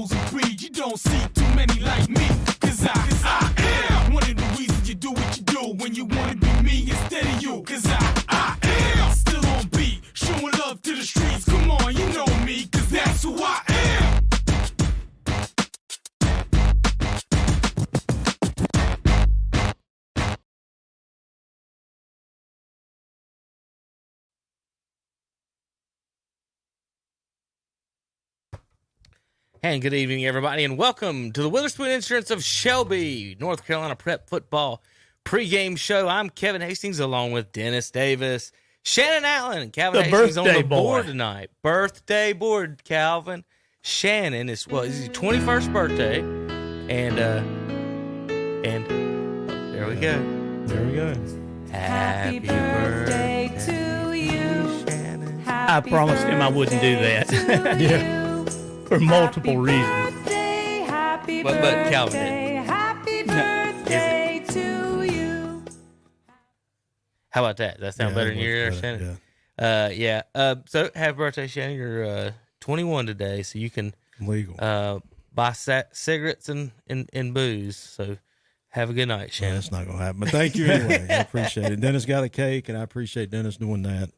chosen breed. You don't see too many like me, cause I am one of the reasons you do what you do when you wanna be me instead of you. Cause I am still on beat, showing love to the streets. Come on, you know me, cause that's who I am. And good evening, everybody, and welcome to the Witherspoon Insurance of Shelby, North Carolina Prep Football pregame show. I'm Kevin Hastings, along with Dennis Davis, Shannon Allen, and Calvin Hastings on the board tonight. Birthday board, Calvin. Shannon is his 21st birthday, and there we go. There we go. Happy birthday to you, Shannon. I promised him I wouldn't do that. Yeah. For multiple reasons. But Calvin didn't. Happy birthday to you. How about that? That sound better than your ear, Shannon? Yeah. So happy birthday, Shannon. You're 21 today, so you can Legal. buy cigarettes and booze. So have a good night, Shannon. That's not going to happen. But thank you anyway. I appreciate it. Dennis got a cake, and I appreciate Dennis doing that.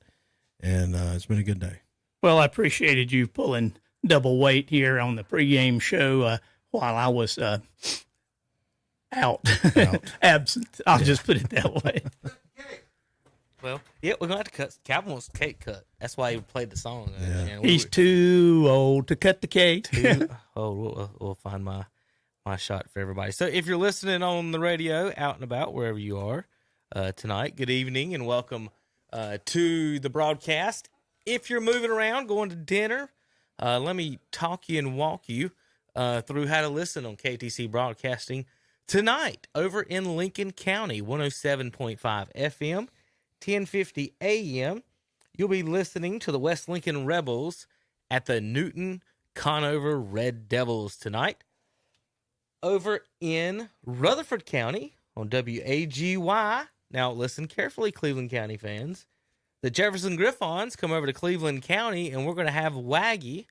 And it's been a good day. Well, I appreciated you pulling double weight here on the pregame show while I was out. Absent. I'll just put it that way. Well, yeah, we're going to have to cut. Calvin wants the cake cut. That's why he played the song. Yeah. He's too old to cut the cake. We'll find my shot for everybody. So if you're listening on the radio, out and about, wherever you are tonight, good evening and welcome to the broadcast. If you're moving around, going to dinner, let me talk you and walk you through how to listen on KTC Broadcasting tonight over in Lincoln County, 107.5 FM, 1050 AM. You'll be listening to the West Lincoln Rebels at the Newton Conover Red Devils tonight. Over in Rutherford County on WAGY. Now listen carefully, Cleveland County fans. The Jefferson Griffons come over to Cleveland County, and we're going to have Waggy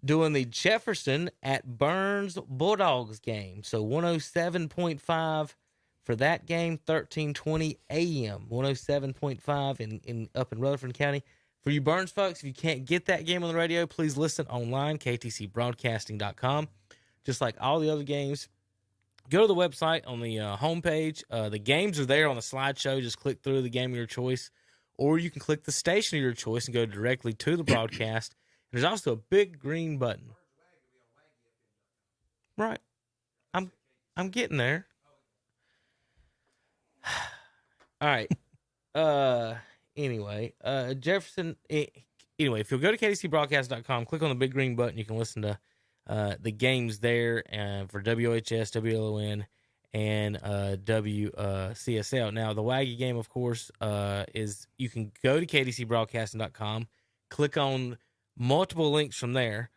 doing the Jefferson at Burns Bulldogs game. So 107.5 for that game, 1320 AM, 107.5 in up in Rutherford County. For you Burns folks, if you can't get that game on the radio, please listen online, ktcbroadcasting.com. Just like all the other games, go to the website on the homepage. The games are there on the slideshow. Just click through the game of your choice. Or you can click the station of your choice and go directly to the broadcast. And there's also a big green button. Right. I'm getting there. All right. Anyway, Jefferson. Anyway, if you'll go to ktcbroadcast.com, click on the big green button, you can listen to the games there for WHS, WLON, and WCSL. Now, the Waggy game, of course, is you can go to ktcbroadcasting.com, click on multiple links from there,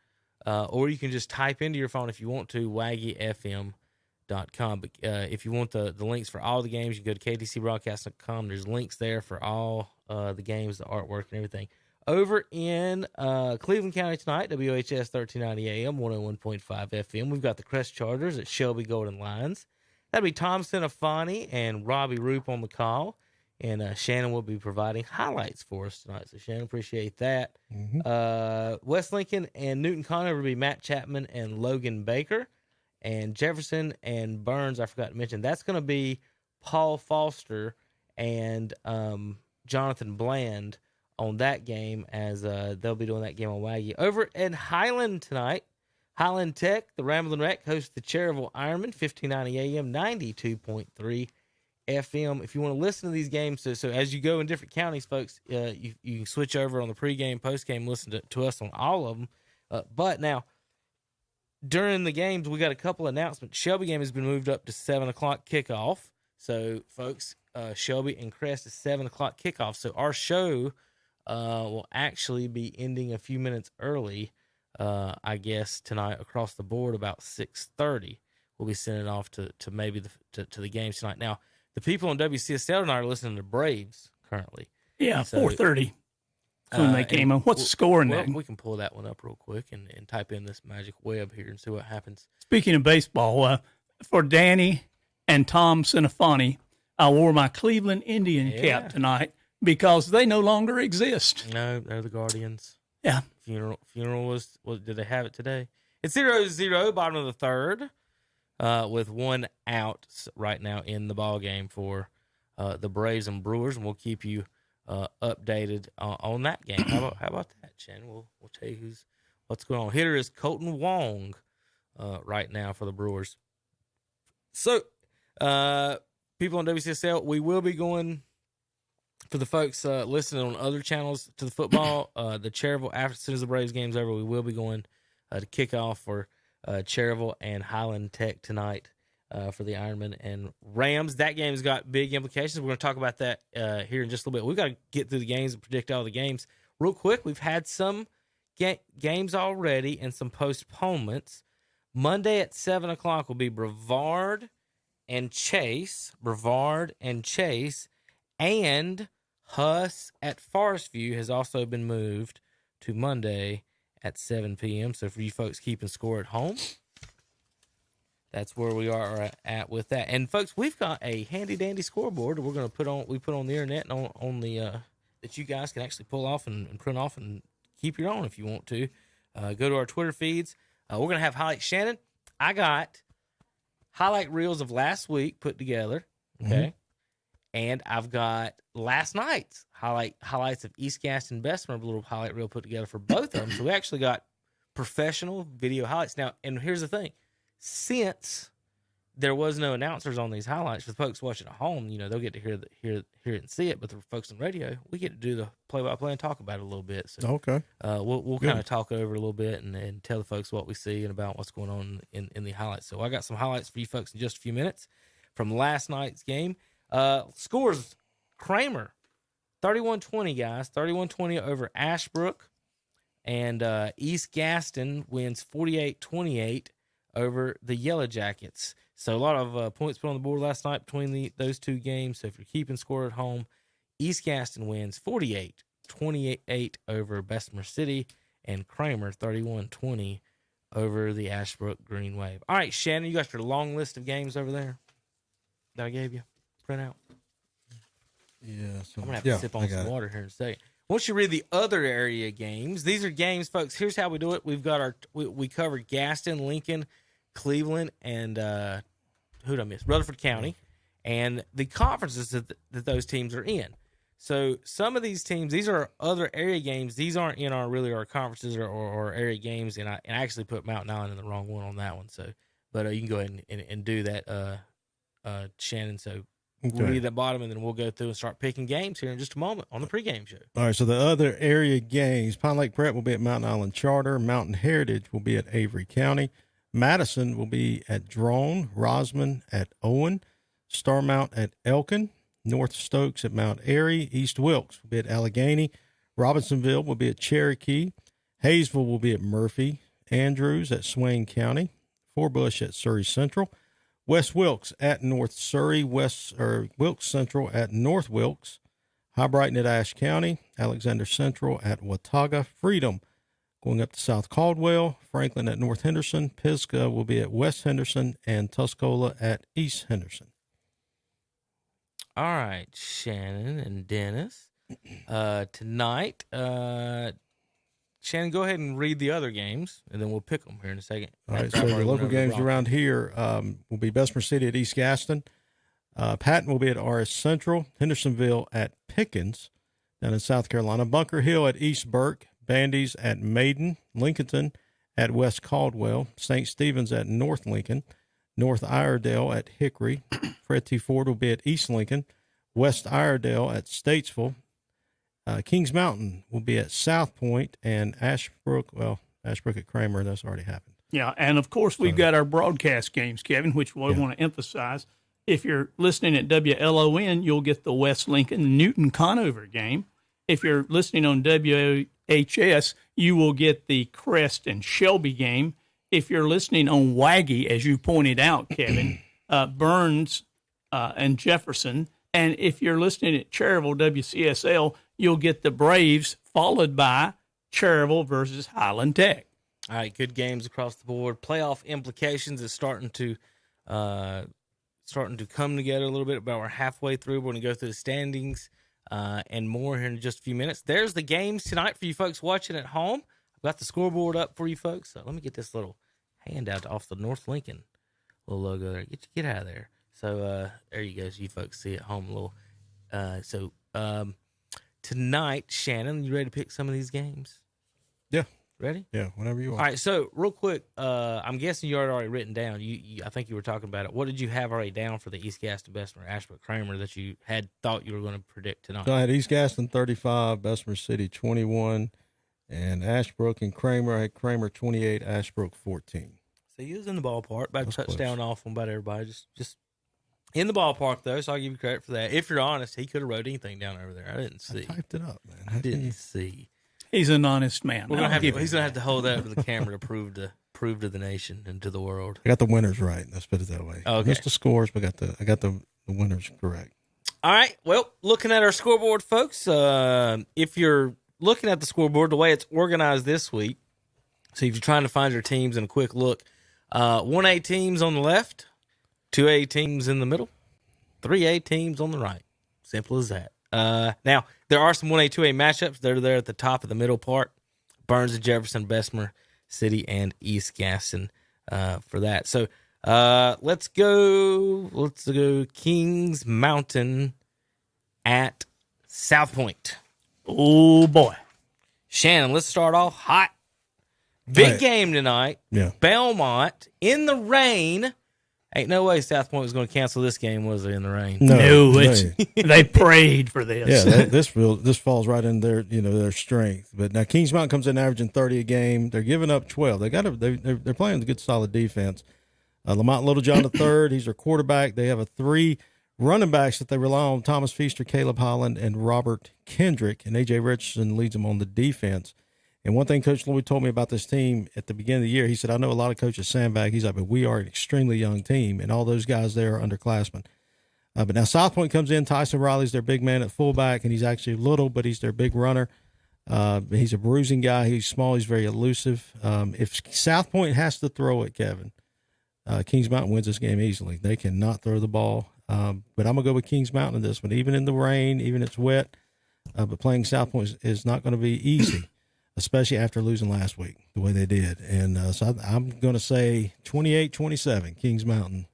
or you can just type into your phone if you want to, waggyfm.com. But if you want the links for all the games, you can go to ktcbroadcasting.com. There's links there for all the games, the artwork, and everything. Over in Cleveland County tonight, WHS 1390 AM, 101.5 FM, we've got the Crest Chargers at Shelby Golden Lions. That'll be Tom Sinafani and Robbie Roop on the call. And Shannon will be providing highlights for us tonight. So, Shannon, appreciate that. Mm-hmm. West Lincoln and Newton Conover will be Matt Chapman and Logan Baker. And Jefferson and Burns, I forgot to mention, that's going to be Paul Foster and Jonathan Bland on that game, as they'll be doing that game on Waggy. Over in Highland tonight, Highland Tech, the Ramblin' Wreck, hosts the Cherryville Ironman, 1590 AM, 92.3 FM. If you want to listen to these games, so as you go in different counties, folks, you can switch over on the pregame, postgame, listen to us on all of them. But now, during the games, we got a couple announcements. Shelby game has been moved up to 7 o'clock kickoff. So, folks, Shelby and Crest is 7 o'clock kickoff. So, our show will actually be ending a few minutes early, I guess, tonight across the board about 6:30. We'll be sending it off to maybe to the games tonight. Now, the people on WCSL tonight are listening to Braves currently. Yeah, so, 4:30. when they came on. What's the score in well, that? we can pull that one up real quick and type in this magic web here and see what happens. Speaking of baseball, for Danny and Tom Sinafani, I wore my Cleveland Indian cap tonight because they no longer exist. No, they're the Guardians. Yeah. Funeral was did they have it today? It's 0-0, bottom of the third, with one out right now in the ball game for the Braves and Brewers, and we'll keep you updated on that game. How about that, Chen? We'll tell you what's going on. Hitter is Colton Wong right now for the Brewers. So, people on WCSL, we will be going, for the folks listening on other channels to the football, the Cherryville, as soon as the Braves game's over, we will be going to kick off for Cherryville and Highland Tech tonight for the Ironmen and Rams. That game's got big implications. We're going to talk about that here in just a little bit. We've got to get through the games and predict all the games. Real quick, we've had some games already and some postponements. Monday at 7 o'clock will be Brevard and Chase, and Huss at Forest View has also been moved to Monday at 7 p.m. So for you folks keeping score at home, that's where we are at with that. And folks, we've got a handy dandy scoreboard that we're going to put on the internet and on the that you guys can actually pull off and print off and keep your own if you want to. Go to our Twitter feeds. We're going to have highlights. Shannon, I got highlight reels of last week put together. Okay. Mm-hmm. And I've got last night's highlights of East Gaston Bessemer, a little highlight reel put together for both of them. So we actually got professional video highlights. Now, and here's the thing. Since there was no announcers on these highlights, for the folks watching at home, they'll get to hear it and see it. But the folks on radio, we get to do the play-by-play and talk about it a little bit. So okay, we'll kind of talk over a little bit and tell the folks what we see and about what's going on in the highlights. So I got some highlights for you folks in just a few minutes from last night's game. Scores: Kramer 31-20, guys, 31-20 over Ashbrook, and East Gaston wins 48-28 over the Yellow Jackets. So a lot of points put on the board last night between those two games. So if you're keeping score at home, East Gaston wins 48-28 over Bessemer City, and Kramer 31-20 over the Ashbrook Green Wave. All right, Shannon, you got your long list of games over there that I gave you. Print out. Yeah, so, I'm gonna have to sip on some water here in a second. Once you read the other area games, these are games, folks. Here's how we do it. We've got we covered Gaston, Lincoln, Cleveland, and who did I miss? Rutherford County, and the conferences that those teams are in. So some of these teams, these are other area games. These aren't in our conferences or area games. And I actually put Mountain Island in the wrong one on that one. So, but you can go ahead and do that, Shannon. So. Okay. We'll read that bottom, and then we'll go through and start picking games here in just a moment on the pregame show. All right, so the other area games, Pine Lake Prep will be at Mountain Island Charter. Mountain Heritage will be at Avery County. Madison will be at Drone. Rosman at Owen. Starmount at Elkin. North Stokes at Mount Airy. East Wilkes will be at Allegheny. Robinsonville will be at Cherokee. Hayesville will be at Murphy. Andrews at Swain County. Forbush at Surrey Central. West Wilkes at North Surrey, Wilkes Central at North Wilkes, High Brighton at Ashe County, Alexander Central at Watauga, Freedom going up to South Caldwell, Franklin at North Henderson, Pisgah will be at West Henderson, and Tuscola at East Henderson. All right, Shannon and Dennis. Tonight, Shannon, go ahead and read the other games, and then we'll pick them here in a second. All right, so the local games around here will be Bessemer City at East Gaston. Patton will be at RS Central. Hendersonville at Pickens down in South Carolina. Bunker Hill at East Burke. Bandy's at Maiden. Lincolnton at West Caldwell. St. Stephen's at North Lincoln. North Irondale at Hickory. Fred T. Ford will be at East Lincoln. West Irondale at Statesville. Kings Mountain will be at South Point, and Ashbrook at Kramer, that's already happened. Yeah, and of course we've got our broadcast games, Kevin, which we want to emphasize. If you're listening at WLON, you'll get the West Lincoln Newton Conover game. If you're listening on WHS, you will get the Crest and Shelby game. If you're listening on WAGGY, as you pointed out, Kevin, Burns and Jefferson. And if you're listening at Cherryville, WCSL, you'll get the Braves followed by Cherville versus Highland Tech. All right, good games across the board. Playoff implications is starting to come together a little bit. About we're halfway through. We're going to go through the standings and more here in just a few minutes. There's the games tonight for you folks watching at home. I've got the scoreboard up for you folks. So let me get this little handout off the North Lincoln little logo there. Get out of there. So there you go. So you folks see at home a little. Tonight, Shannon, you ready to pick some of these games? Yeah. Ready? Yeah, whenever you All are. right, so real quick, I'm guessing you had already written down. I think you were talking about it. What did you have already down for the East Gaston, Bessemer, Ashbrook, Kramer that you had thought you were going to predict tonight? So I had East Gaston 35, Bessemer City 21, and Ashbrook and Kramer. I had Kramer 28, Ashbrook 14. So you was in the ballpark, about a That's touchdown close. off on about everybody. Just in the ballpark though, so I'll give you credit for that. If you're honest, he could have wrote anything down over there. I didn't see. I typed it up, man. I didn't see. He's an honest man. He's gonna I'll have to hold that up to the camera to prove to the nation and to the world. I got the winners right. Let's put it that way. Okay. Missed the scores, but I got the winners correct. All right. Well, looking at our scoreboard, folks, if you're looking at the scoreboard, the way it's organized this week, so if you're trying to find your teams in a quick look, 1A teams on the left, 2A teams in the middle, 3A teams on the right. Simple as that. Now, there are some 1A, 2A matchups. They're there at the top of the middle part. Burns and Jefferson, Bessemer City, and East Gaston for that. So let's go Kings Mountain at South Point. Oh, boy. Shannon, let's start off hot. Big Right. game tonight. Yeah. Belmont in the rain. Ain't no way South Point was going to cancel this game, was it, in the rain? No, they prayed for this. Yeah, this falls right in their strength. But now Kings Mountain comes in averaging 30 a game. They're giving up 12. They're playing a good solid defense. Lamont Littlejohn III, he's their quarterback. They have 3 running backs that they rely on: Thomas Feaster, Caleb Holland, and Robert Kendrick. And AJ Richardson leads them on the defense. And one thing Coach Lloyd told me about this team at the beginning of the year, he said, I know a lot of coaches sandbag. He's like, but we are an extremely young team, and all those guys there are underclassmen. But now South Point comes in. Tyson Riley's their big man at fullback, and he's actually little, but he's their big runner. He's a bruising guy. He's small. He's very elusive. If South Point has to throw it, Kevin, Kings Mountain wins this game easily. They cannot throw the ball. But I'm going to go with Kings Mountain in this one, even in the rain, even it's wet. But playing South Point is not going to be easy, especially after losing last week the way they did. And so I'm going to say 28-27, Kings Mountain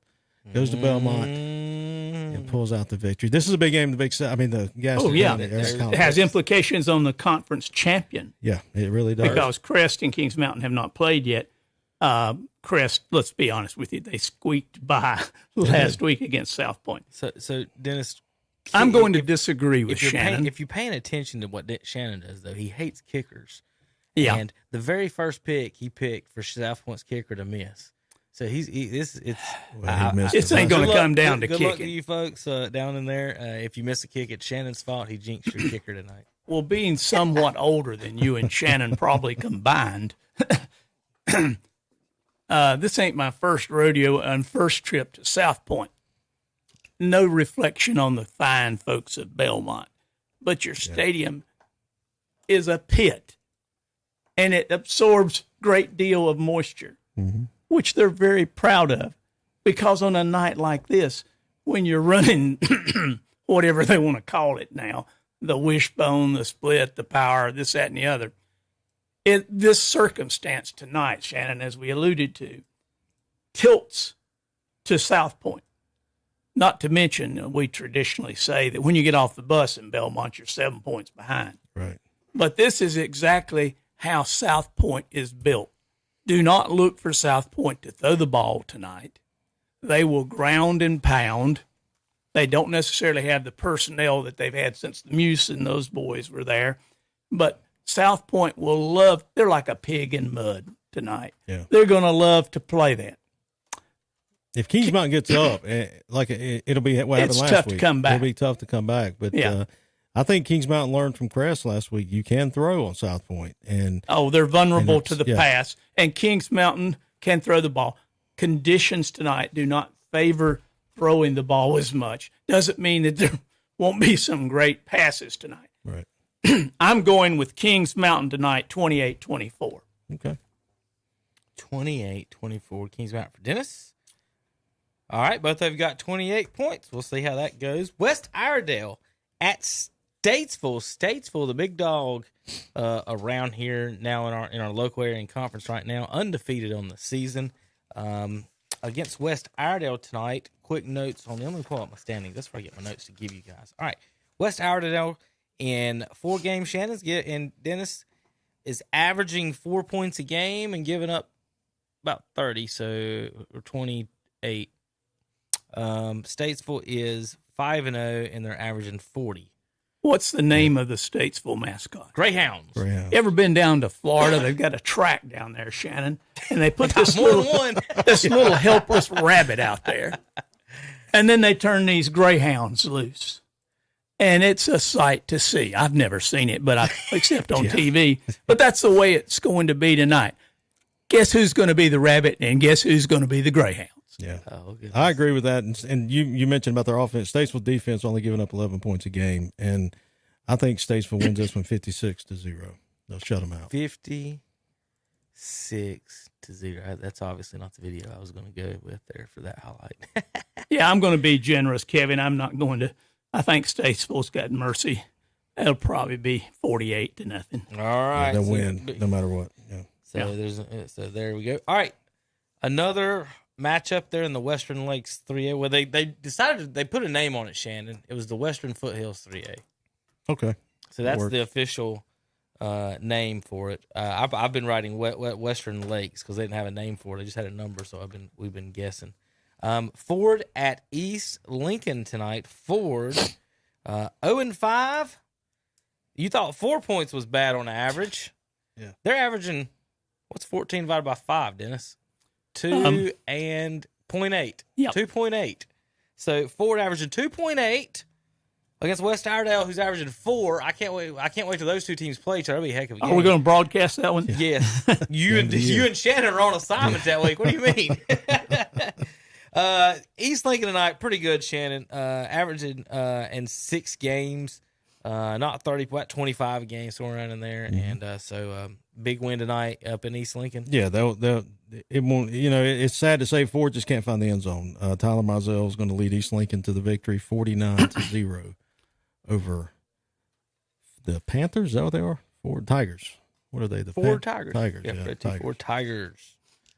goes to Belmont and pulls out the victory. This is a big game. The Gaston. Oh, yeah. It It has implications on the conference champion Yeah, it really does. because Crest and Kings Mountain have not played yet. Crest, let's be honest with you, they squeaked by last week against South Point. So Dennis, I'm going to disagree with if Shannon. if you're paying attention to what Shannon does, though, he hates kickers. Yeah. And the very first pick he picked for South Point's kicker to miss. So this This ain't going to come down to good luck to kicking. you folks down in there. If you miss a kick, it's Shannon's fault. He jinxed your kicker tonight. Well, being somewhat older than you and Shannon probably combined, this ain't my first rodeo and first trip to South Point. No reflection on the fine folks of Belmont, but your stadium is a pit, and it absorbs great deal of moisture, which they're very proud of, because on a night like this, when you're running whatever they want to call it now, the wishbone, the split, the power, this, that, and the other, this circumstance tonight, Shannon, as we alluded to, tilts to South Point. Not to mention, we traditionally say that when you get off the bus in Belmont, you're 7 points behind. Right. But this is exactly how South Point is built. Do not look for South Point to throw the ball tonight. They will ground and pound. They don't necessarily have the personnel that they've had since the Muse and those boys were there. But South Point will love, they're like a pig in mud tonight. Yeah. They're going to love to play that. If Kings Mountain gets up, it'll be what happened It's last tough week. to come back. It'll be tough to come back. But Yeah. I think Kings Mountain learned from Crest last week. You can throw on South Point, and Oh, they're vulnerable And to it's- the yeah. pass, and Kings Mountain can throw the ball. Conditions tonight do not favor throwing the ball as much. Doesn't mean that there won't be some great passes tonight. right. I'm going with Kings Mountain tonight, 28-24. Okay. 28-24 Kings Mountain for Dennis. All right, both of you got 28 points. We'll see how that goes. West Irondale at Statesville. Statesville, the big dog around here now in our local area and conference right now, undefeated on the season. Against West Irondale tonight. Quick notes on the. Let me pull up my standings. That's where I get my notes to give you guys. All right, West Irondale in 4 games. And Dennis is averaging 4 points a game and giving up about 30, so or 28. Statesville is 5-0, and they're averaging 40. What's the name of the Statesville mascot? Greyhounds. You ever been down to Florida? They've got a track down there, Shannon, and they put this little helpless rabbit out there, and then they turn these greyhounds loose, and it's a sight to see. I've never seen it, but except on TV. But that's the way it's going to be tonight. Guess who's going to be the rabbit, and guess who's going to be the greyhounds? Yeah, I agree with that. And you mentioned about their offense. Statesville defense only giving up 11 points a game, and I think Statesville wins this one 56-0. They'll shut them out. 56-0. That's obviously not the video I was going to go with there for that highlight. Yeah, I'm going to be generous, Kevin. I'm not going to. I think Statesville's got mercy. It'll probably be 48-0. All right, they'll win no matter what. Yeah. So there we go. All right, another matchup there in the Western Lakes 3A. Well, they decided they put a name on it, Shannon. It was the Western Foothills 3A. Okay. So that's the official name for it. I've been writing Western Lakes because they didn't have a name for it. They just had a number, so we've been guessing. Ford at East Lincoln tonight. Ford 0-5. You thought 4 points was bad on average. Yeah. They're averaging, what's 14 divided by 5, Dennis? 2 and 0.8. Yep. 2.8. So Ford averaging 2.8 against West Irondale, who's averaging 4. I can't wait till those two teams play each other. That'll be a heck of a game. Are we going to broadcast that one? Yes. You and Shannon are on assignment that week. What do you mean? East Lincoln tonight, pretty good, Shannon. Averaging in 6 games, not 30, but 25 a game, somewhere around in there. Mm-hmm. And so big win tonight up in East Lincoln. Yeah, it won't. It's sad to say Ford just can't find the end zone. Tyler Mizell is going to lead East Lincoln to the victory, 49-0 over the Panthers. Is that what they are? Ford Tigers. What are they? The Ford Tigers. Tigers. Yeah, Tigers. Ford Tigers.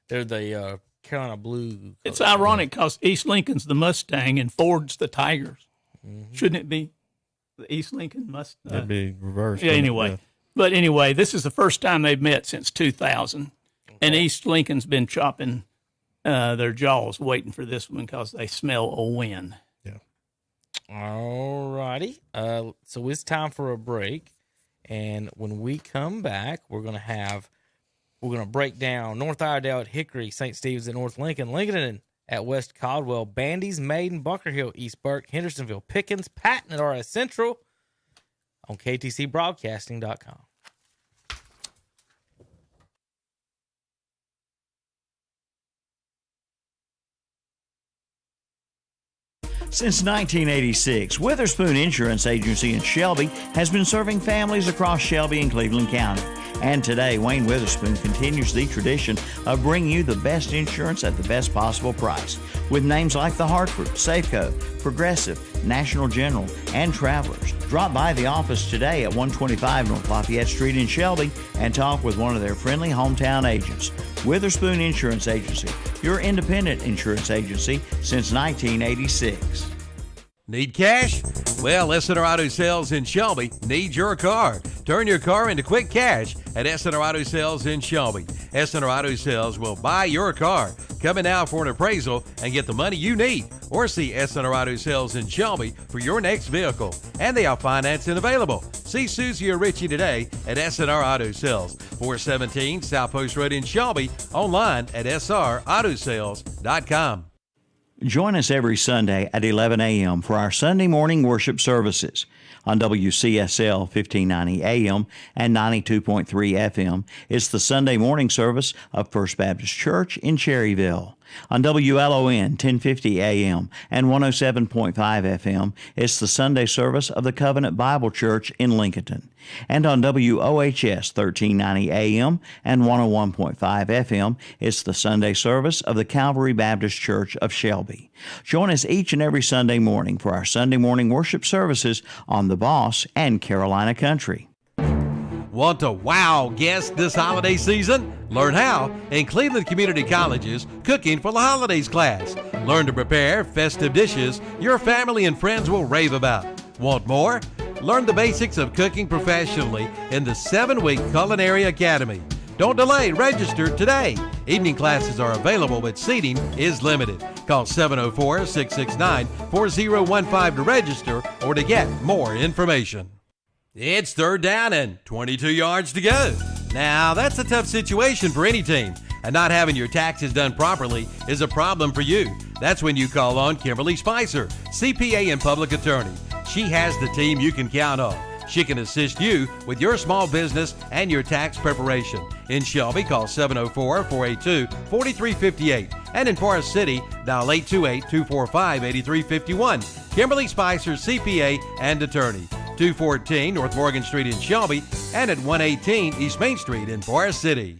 They're the Carolina Blue. It's ironic because East Lincoln's the Mustang and Ford's the Tigers. Mm-hmm. Shouldn't it be the East Lincoln Mustang? It'd be reversed. Yeah, anyway. Yeah. But anyway, this is the first time they've met since 2000. And East Lincoln's been chopping their jaws waiting for this one because they smell a win. Yeah. All righty. So it's time for a break. And when we come back, we're going to break down North Irondale at Hickory, St. Stephen's at North Lincoln, Lincoln at West Caldwell, Bandy's, Maiden, Bunker Hill, East Burke, Hendersonville, Pickens, Patton at RS Central on KTCBroadcasting.com. Since 1986, Witherspoon Insurance Agency in Shelby has been serving families across Shelby and Cleveland County. And today, Wayne Witherspoon continues the tradition of bringing you the best insurance at the best possible price. With names like The Hartford, Safeco, Progressive, National General, and Travelers. Drop by the office today at 125 North Lafayette Street in Shelby and talk with one of their friendly hometown agents. Witherspoon Insurance Agency, your independent insurance agency since 1986. Need cash? Well, S&R Auto Sales in Shelby needs your car. Turn your car into quick cash at S&R Auto Sales in Shelby. S&R Auto Sales will buy your car. Come in now for an appraisal and get the money you need. Or see S&R Auto Sales in Shelby for your next vehicle. And they have financing available. See Susie or Richie today at S&R Auto Sales, 417 South Post Road in Shelby. Online at srautosales.com. Join us every Sunday at 11 a.m. for our Sunday morning worship services. On WCSL 1590 AM and 92.3 FM, it's the Sunday morning service of First Baptist Church in Cherryville. On WLON 1050 AM and 107.5 FM, it's the Sunday service of the Covenant Bible Church in Lincoln. And on WOHS 1390 AM and 101.5 FM, it's the Sunday service of the Calvary Baptist Church of Shelby. Join us each and every Sunday morning for our Sunday morning worship services on The Boss and Carolina Country. Want to wow guests this holiday season? Learn how in Cleveland Community College's Cooking for the Holidays class. Learn to prepare festive dishes your family and friends will rave about. Want more? Learn the basics of cooking professionally in the 7-week Culinary Academy. Don't delay, register today. Evening classes are available, but seating is limited. Call 704-669-4015 to register or to get more information. It's third down and 22 yards to go. Now, that's a tough situation for any team, and not having your taxes done properly is a problem for you. That's when you call on Kimberly Spicer, CPA and public attorney. She has the team you can count on. She can assist you with your small business and your tax preparation. In Shelby, call 704-482-4358. And in Forest City, dial 828-245-8351. Kimberly Spicer, CPA and attorney. 214 North Morgan Street in Shelby and at 118 East Main Street in Forest City.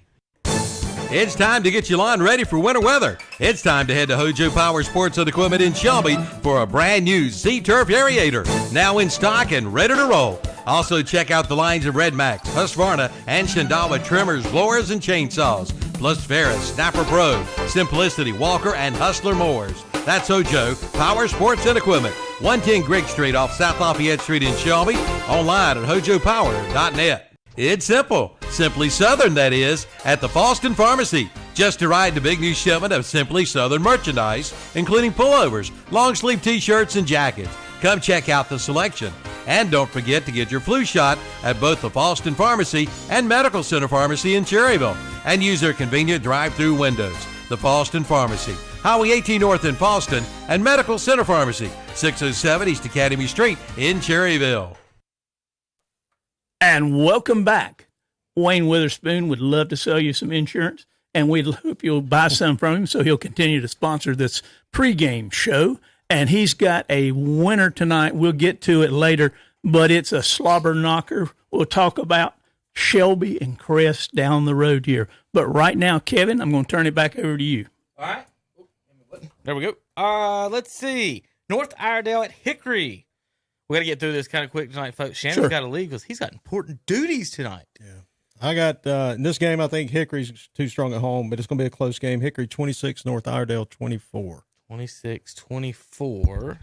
It's time to get your lawn ready for winter weather. It's time to head to Hojo Power Sports and Equipment in Shelby for a brand new Z-Turf Aerator, now in stock and ready to roll. Also check out the lines of Red Max, Husqvarna, and Shindawa trimmers, blowers, and chainsaws, plus Ferris, Snapper Pro, Simplicity, Walker, and Hustler mowers. That's Hojo Power Sports and Equipment, 110 Grigg Street off South Lafayette Street in Shelby, online at hojopower.net. It's simple. Simply Southern, that is, at the Falston Pharmacy. Just arrived the big new shipment of Simply Southern merchandise, including pullovers, long-sleeve t-shirts, and jackets. Come check out the selection. And don't forget to get your flu shot at both the Falston Pharmacy and Medical Center Pharmacy in Cherryville, and use their convenient drive-through windows. The Falston Pharmacy, Highway 18 North in Falston, and Medical Center Pharmacy, 607 East Academy Street in Cherryville. And welcome back. Wayne Witherspoon would love to sell you some insurance, and we'd hope you'll buy some from him so he'll continue to sponsor this pregame show. And he's got a winner tonight. We'll get to it later, but it's a slobber knocker. We'll talk about Shelby and Crest down the road here. But right now, Kevin, I'm going to turn it back over to you. All right. There we go. Let's see. North Irondale at Hickory. We got to get through this kind of quick tonight, folks. Shannon's got to leave because he's got important duties tonight. Yeah. I got, in this game, I think Hickory's too strong at home, but it's going to be a close game. Hickory 26, North Iredale 24. 26-24.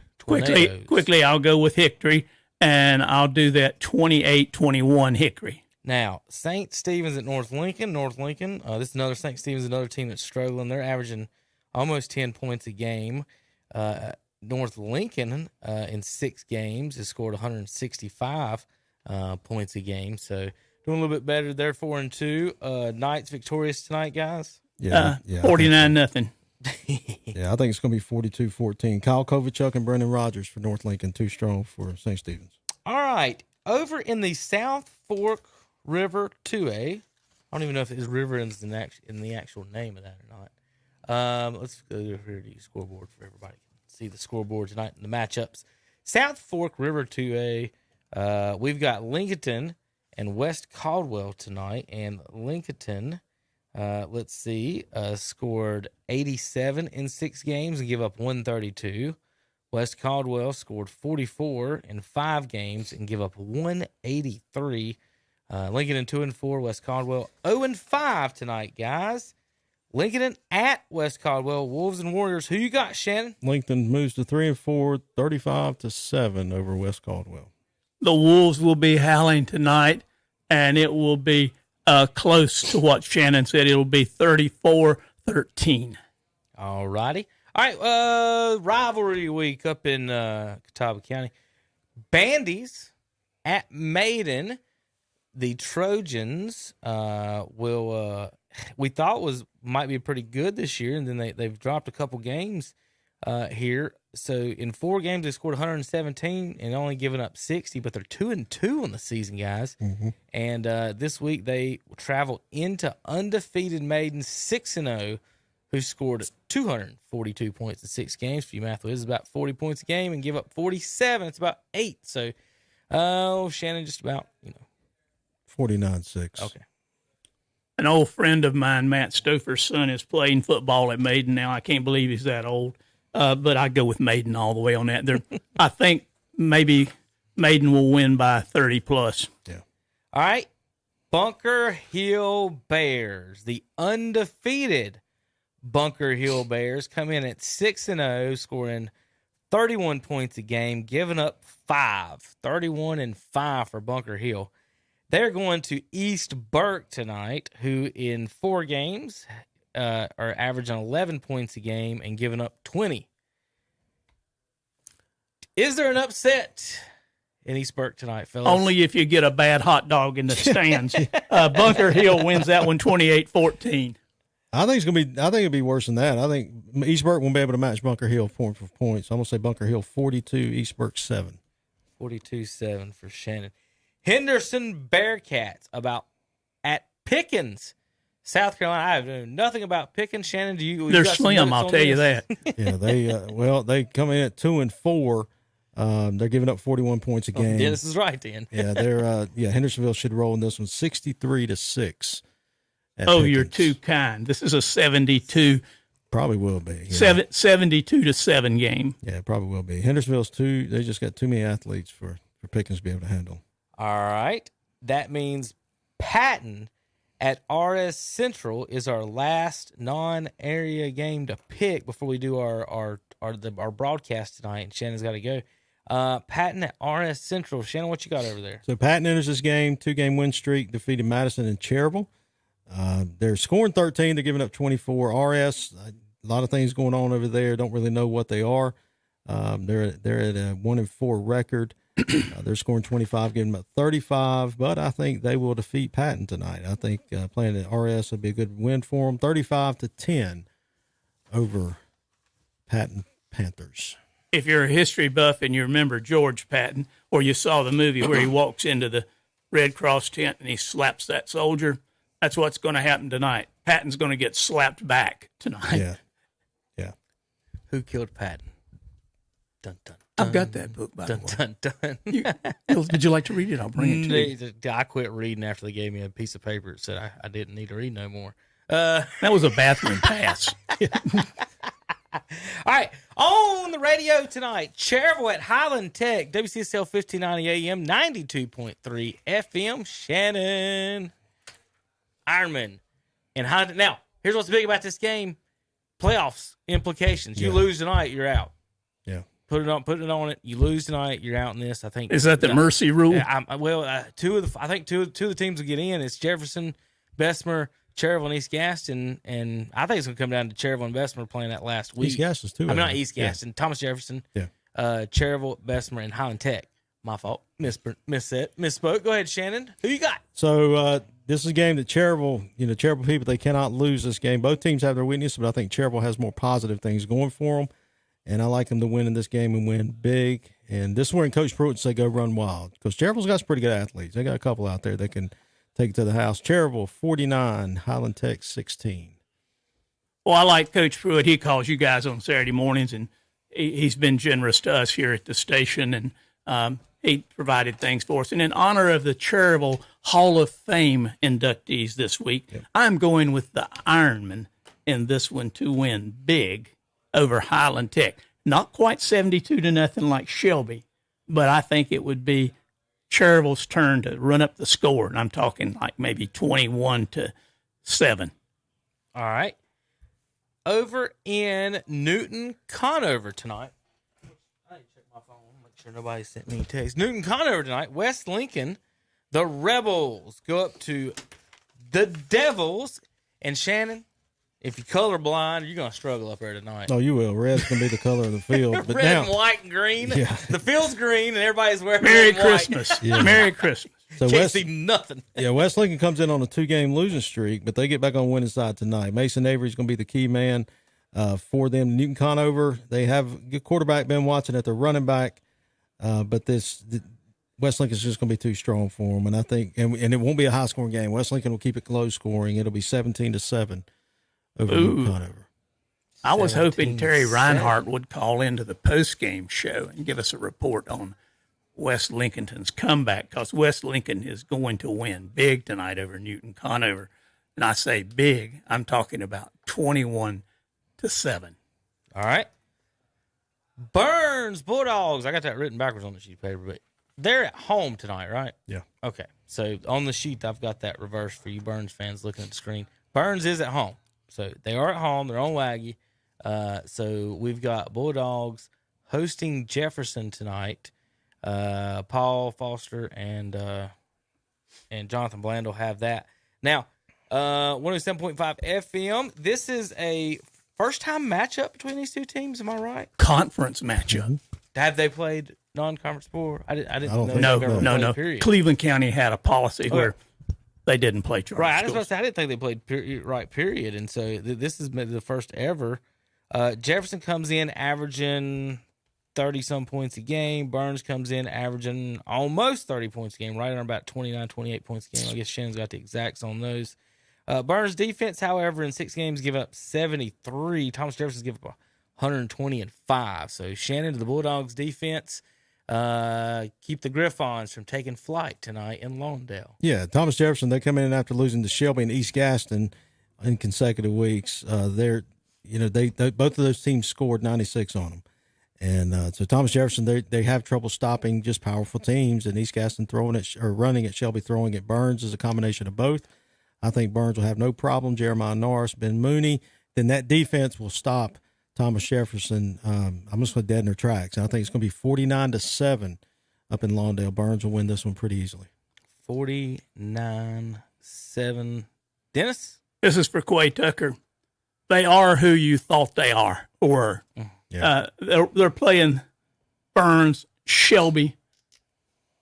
Quickly, I'll go with Hickory, and I'll do that 28-21 Hickory. Now, St. Stephen's at North Lincoln. This is another St. Stephen's, another team that's struggling. They're averaging almost 10 points a game. North Lincoln, in 6 games, has scored 165 points a game. So doing a little bit better. They're 4-2. Knights victorious tonight, guys. Yeah, 49-0. Yeah, I think it's going to be 42-14. Kyle Kovacic and Brendan Rogers for North Lincoln, too strong for St. Stephen's. All right. Over in the South Fork River 2A, I don't even know if it's river in the actual name of that or not. Let's go here to the scoreboard for everybody. See the scoreboard tonight and the matchups. South Fork River 2A, we've got Lincoln and West Caldwell tonight, and Lincoln, scored 87 in 6 games and give up 132. West Caldwell scored 44 in 5 games and give up 183. Lincoln 2-4, West Caldwell 0-5 tonight, guys. Lincoln at West Caldwell, Wolves and Warriors. Who you got, Shannon? Lincoln moves to 3-4, 35-7 over West Caldwell. The Wolves will be howling tonight, and it will be close to what Shannon said. It'll be 34-13. All righty. All right, rivalry week up in Catawba County. Bandies at Maiden. The Trojans we thought might be pretty good this year, and then they've dropped a couple games here. So in 4 games, they scored 117 and only given up 60, but they're 2-2 on the season, guys. Mm-hmm. And this week they travel into undefeated Maiden 6-0, who scored 242 points in 6 games. For you math is about 40 points a game and give up 47. It's about 8. So, Shannon just about, 49-6. Okay. An old friend of mine, Matt Stouffer's son, is playing football at Maiden now. I can't believe he's that old, but I go with Maiden all the way on that. I think maybe Maiden will win by 30 plus. Yeah. All right. Bunker Hill Bears, the undefeated Bunker Hill Bears, come in at 6-0, scoring 31 points a game, giving up 5. 31-5 for Bunker Hill. They're going to East Burke tonight, who in 4 games are averaging 11 points a game and giving up 20. Is there an upset in East Burke tonight, fellas? Only if you get a bad hot dog in the stands. Bunker Hill wins that one 28-14. I think it'll be worse than that. I think East Burke won't be able to match Bunker Hill point for points. I'm gonna say Bunker Hill 42, East Burke 7. 42-7 for Shannon. Henderson Bearcats at Pickens, South Carolina. I know nothing about Pickens. Shannon, They're slim, I'll tell you that. Yeah, they come in at 2-4. They're giving up 41 points a game. Yeah, this is right then. Yeah, Hendersonville should roll in this one 63-6. You're too kind. This is a 72. Probably will be. Yeah. 72-7 game. Yeah, it probably will be. Hendersonville's they just got too many athletes for Pickens to be able to handle. All right. That means Patton at RS Central is our last non-area game to pick before we do our broadcast tonight, and Shannon's got to go. Patton at RS Central. Shannon, what you got over there? So Patton enters this game, 2-game win streak, defeated Madison and Cherryville. They're scoring 13. They're giving up 24. RS, a lot of things going on over there. Don't really know what they are. They're at a 1-4 record. They're scoring 25, giving up 35. But I think they will defeat Patton tonight. I think playing at RS will be a good win for them. 35-10 over Patton Panthers. If you're a history buff and you remember George Patton, or you saw the movie where he walks into the Red Cross tent and he slaps that soldier, that's what's going to happen tonight. Patton's going to get slapped back tonight. Yeah. Who killed Patton? Dun, dun, dun. I've got that book, by the way. Dun, dun. Would you like to read it? I'll bring it to you. I quit reading after they gave me a piece of paper that said I didn't need to read no more. That was a bathroom pass. All right, on the radio tonight, Cherryville at Highland Tech, WCSL 1590 AM, 92.3 FM, Shannon, Ironman, and Highland. Now, here's what's big about this game: playoffs implications. You lose tonight, you're out. Yeah, put it on it. You lose tonight, you're out in this. I think is that the mercy rule? Mm-hmm. I think two of the teams will get in. It's Jefferson, Bessemer, Cherryville, and East Gaston, and I think it's going to come down to Cherryville and Bessemer playing that last week. East Gaston's too. I mean, not East Gaston. Yeah. Thomas Jefferson. Yeah. Cherryville, Bessemer, and Highland Tech. My fault. Misspoke. Go ahead, Shannon. Who you got? So this is a game that Cherryville people, they cannot lose this game. Both teams have their weaknesses, but I think Cherryville has more positive things going for them, and I like them to win in this game and win big. And this is where Coach Pruitt say go run wild, because Cherryville's got some pretty good athletes. They got a couple out there that can take it to the house. Cherryville 49, Highland Tech 16. Well, I like Coach Pruitt. He calls you guys on Saturday mornings, and he's been generous to us here at the station, and he provided things for us. And in honor of the Cherryville Hall of Fame inductees this week, I'm going with the Ironman in this one to win big over Highland Tech. Not quite 72-0 like Shelby, but I think it would be Cherryville's turn to run up the score, and I'm talking like maybe 21-7. All right. Over in Newton Conover tonight. I need to check my phone. Make sure nobody sent me a text. Newton Conover tonight. West Lincoln, the Rebels go up to the Devils. And Shannon, if you're colorblind, you're going to struggle up there tonight. Oh, you will. Red's going to be the color of the field. But red now, and white and green. Yeah. The field's green, and everybody's wearing Merry red and white. Christmas. Yeah. Merry Christmas. So Can't see nothing. Yeah, West Lincoln comes in on a 2-game losing streak, but they get back on winning side tonight. Mason Avery's going to be the key man for them. Newton Conover, they have a good quarterback, Ben Watson, at the running back, but West Lincoln's just going to be too strong for them. And I think, and it won't be a high-scoring game. West Lincoln will keep it close scoring. It'll be 17-7 over Newton Conover. I was hoping Terry 17-7. Reinhardt would call into the post-game show and give us a report on West Lincolnton's comeback, because West Lincoln is going to win big tonight over Newton Conover. And I say big, I'm talking about 21-7. All right. Burns Bulldogs. I got that written backwards on the sheet of paper, but they're at home tonight, right? Yeah. Okay. So on the sheet, I've got that reversed for you Burns fans looking at the screen. Burns is at home. So they are at home. They're on Waggy. So we've got Bulldogs hosting Jefferson tonight. Paul Foster and Jonathan Bland will have that. Now, 107.5 FM. This is a first-time matchup between these two teams. Am I right? Conference matchup. Have they played non-conference before? I didn't don't know. think they've ever so. played, No. Period. Cleveland County had a policy where they didn't play charter Right. I was schools. about to say, I didn't think they played period. And so this is the first ever. Jefferson comes in averaging 30-some points a game. Burns comes in averaging almost 30 points a game, right around about 29, 28 points a game. I guess Shannon's got the exacts on those. Burns' defense, however, in 6 games, give up 73. Thomas Jefferson's give up 120 and 5. So Shannon to the Bulldogs' defense. Keep the Griffons from taking flight tonight in Lawndale. Yeah, Thomas Jefferson, they come in after losing to Shelby and East Gaston in consecutive weeks. They both of those teams scored 96 on them. And so Thomas Jefferson, they have trouble stopping just powerful teams, and East Gaston running at Shelby, throwing at Burns is a combination of both. I think Burns will have no problem. Jeremiah Norris, Ben Mooney, then that defense will stop Thomas Jefferson. I'm just going to dead in their tracks. I think it's going to be 49-7 up in Lawndale. Burns will win this one pretty easily. 49-7. Dennis? This is for Quay Tucker. They are who you thought they were. Yeah. They're playing Burns, Shelby.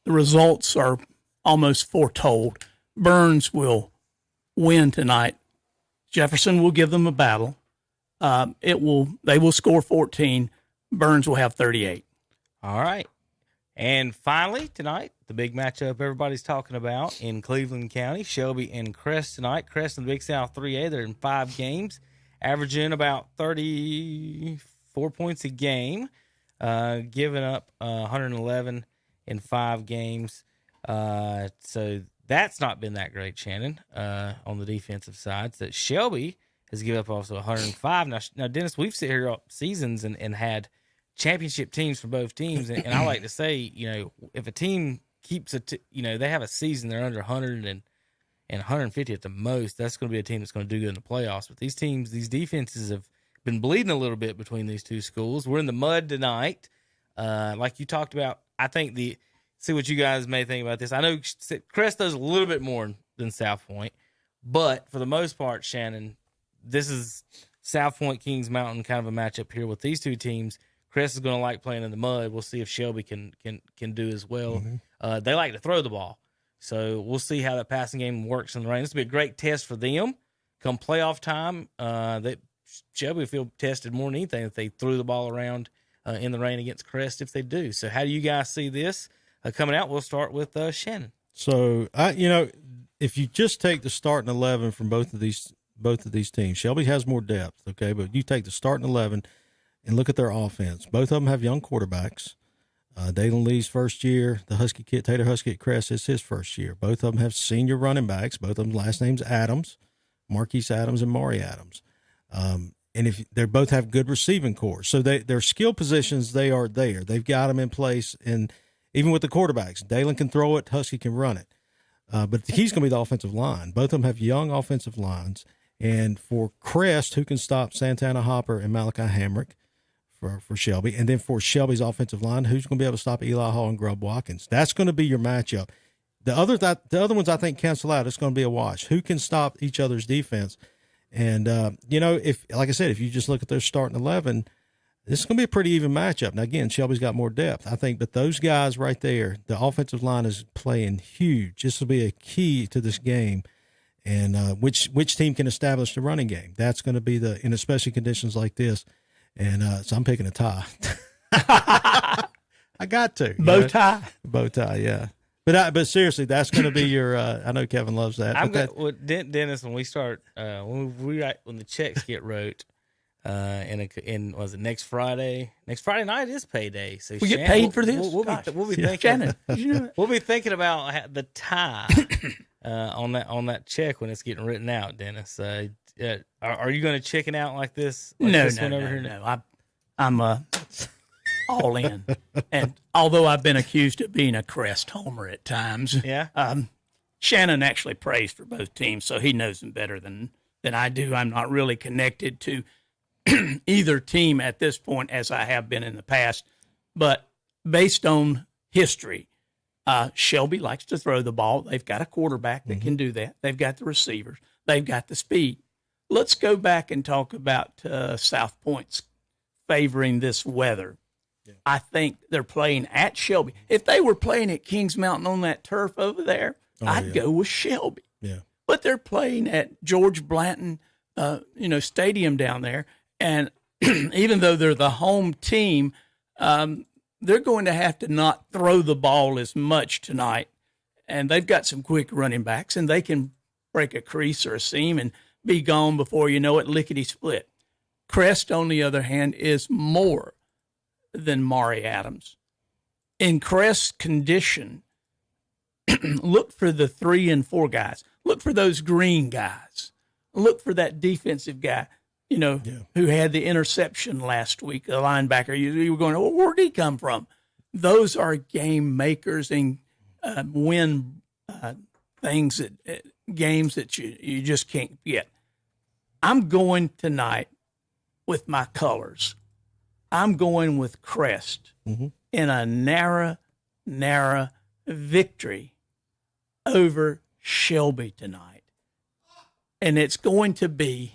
The results are almost foretold. Burns will win tonight. Jefferson will give them a battle. They will score 14. Burns will have 38. All right. And finally, tonight, the big matchup everybody's talking about in Cleveland County, Shelby and Crest tonight. Crest in the Big South 3A, they're in 5 games, averaging about 34 points a game, giving up 111 in 5 games. So that's not been that great, Shannon, on the defensive side. So Shelby has given up also 105. Now, Dennis, we've sit here all seasons and had championship teams for both teams. And I like to say, if a team keeps they have a season, they're under 100 and 150 at the most, that's going to be a team that's going to do good in the playoffs. But these defenses have been bleeding a little bit between these two schools. We're in the mud tonight. Like you talked about, I think see what you guys may think about this. I know Crest does a little bit more than South Point, but for the most part, Shannon, this is South Point Kings Mountain kind of a matchup here with these two teams. Crest is going to like playing in the mud. We'll see if Shelby can do as well. Mm-hmm. They like to throw the ball, so we'll see how that passing game works in the rain. This will be a great test for them. Come playoff time, Shelby will feel tested more than anything if they threw the ball around in the rain against Crest if they do. So how do you guys see this coming out? We'll start with Shannon. So, if you just take the starting 11 from both of these teams, Shelby has more depth, okay? But you take the starting 11 and look at their offense. Both of them have young quarterbacks. Dalen Lee's first year, the Husky kid, Tater Husky at Crest, is his first year. Both of them have senior running backs. Both of them last names Adams, Marquise Adams and Maury Adams. And if they both have good receiving cores. So their skill positions, they are there. They've got them in place. And even with the quarterbacks, Dalen can throw it, Husky can run it. But the key's going to be the offensive line. Both of them have young offensive lines. And for Crest, who can stop Santana Hopper and Malachi Hamrick for Shelby. And then for Shelby's offensive line, who's going to be able to stop Eli Hall and Grub Watkins? That's going to be your matchup. The other ones I think cancel out. It's going to be a wash. Who can stop each other's defense? And, if, like I said, if you just look at their starting 11, this is going to be a pretty even matchup. Now, again, Shelby's got more depth, I think, but those guys right there, the offensive line is playing huge. This will be a key to this game. And which team can establish the running game? That's going to be in especially conditions like this. And so I'm picking a tie. I got to. Bow tie? Bow tie, yeah. But seriously, that's going to be your. I know Kevin loves that. I'm Dennis. When we start, when the checks get wrote, in was it next Friday? Next Friday night is payday. So We get paid for this? We'll Gosh. be thinking. Shannon, did you know that? We'll be thinking about the tie on that check when it's getting written out, Dennis. Are you going to chicken out like this? Like No. I'm all in. And although I've been accused of being a Crest homer at times, Yeah. Shannon actually prays for both teams, so he knows them better than I do. I'm not really connected to either team at this point as I have been in the past. But based on history, Shelby likes to throw the ball. They've got a quarterback that can do that. They've got the receivers. They've got the speed. Let's go back and talk about South Point's favoring this weather. Yeah. I think they're playing at Shelby. If they were playing at Kings Mountain on that turf over there, I'd go with Shelby. Yeah. But they're playing at George Blanton, stadium down there. And even though they're the home team, they're going to have to not throw the ball as much tonight. And they've got some quick running backs, and they can break a crease or a seam and be gone before you know it, lickety-split. Crest, on the other hand, is more than Maury Adams. In Crest's condition, look for the 3 and 4 guys. Look for those green guys. Look for that defensive guy, who had the interception last week, the linebacker. You were going, well, where did he come from? Those are game makers and win games that you just can't get. I'm going tonight with my colors. I'm going with Crest in a narrow victory over Shelby tonight. And it's going to be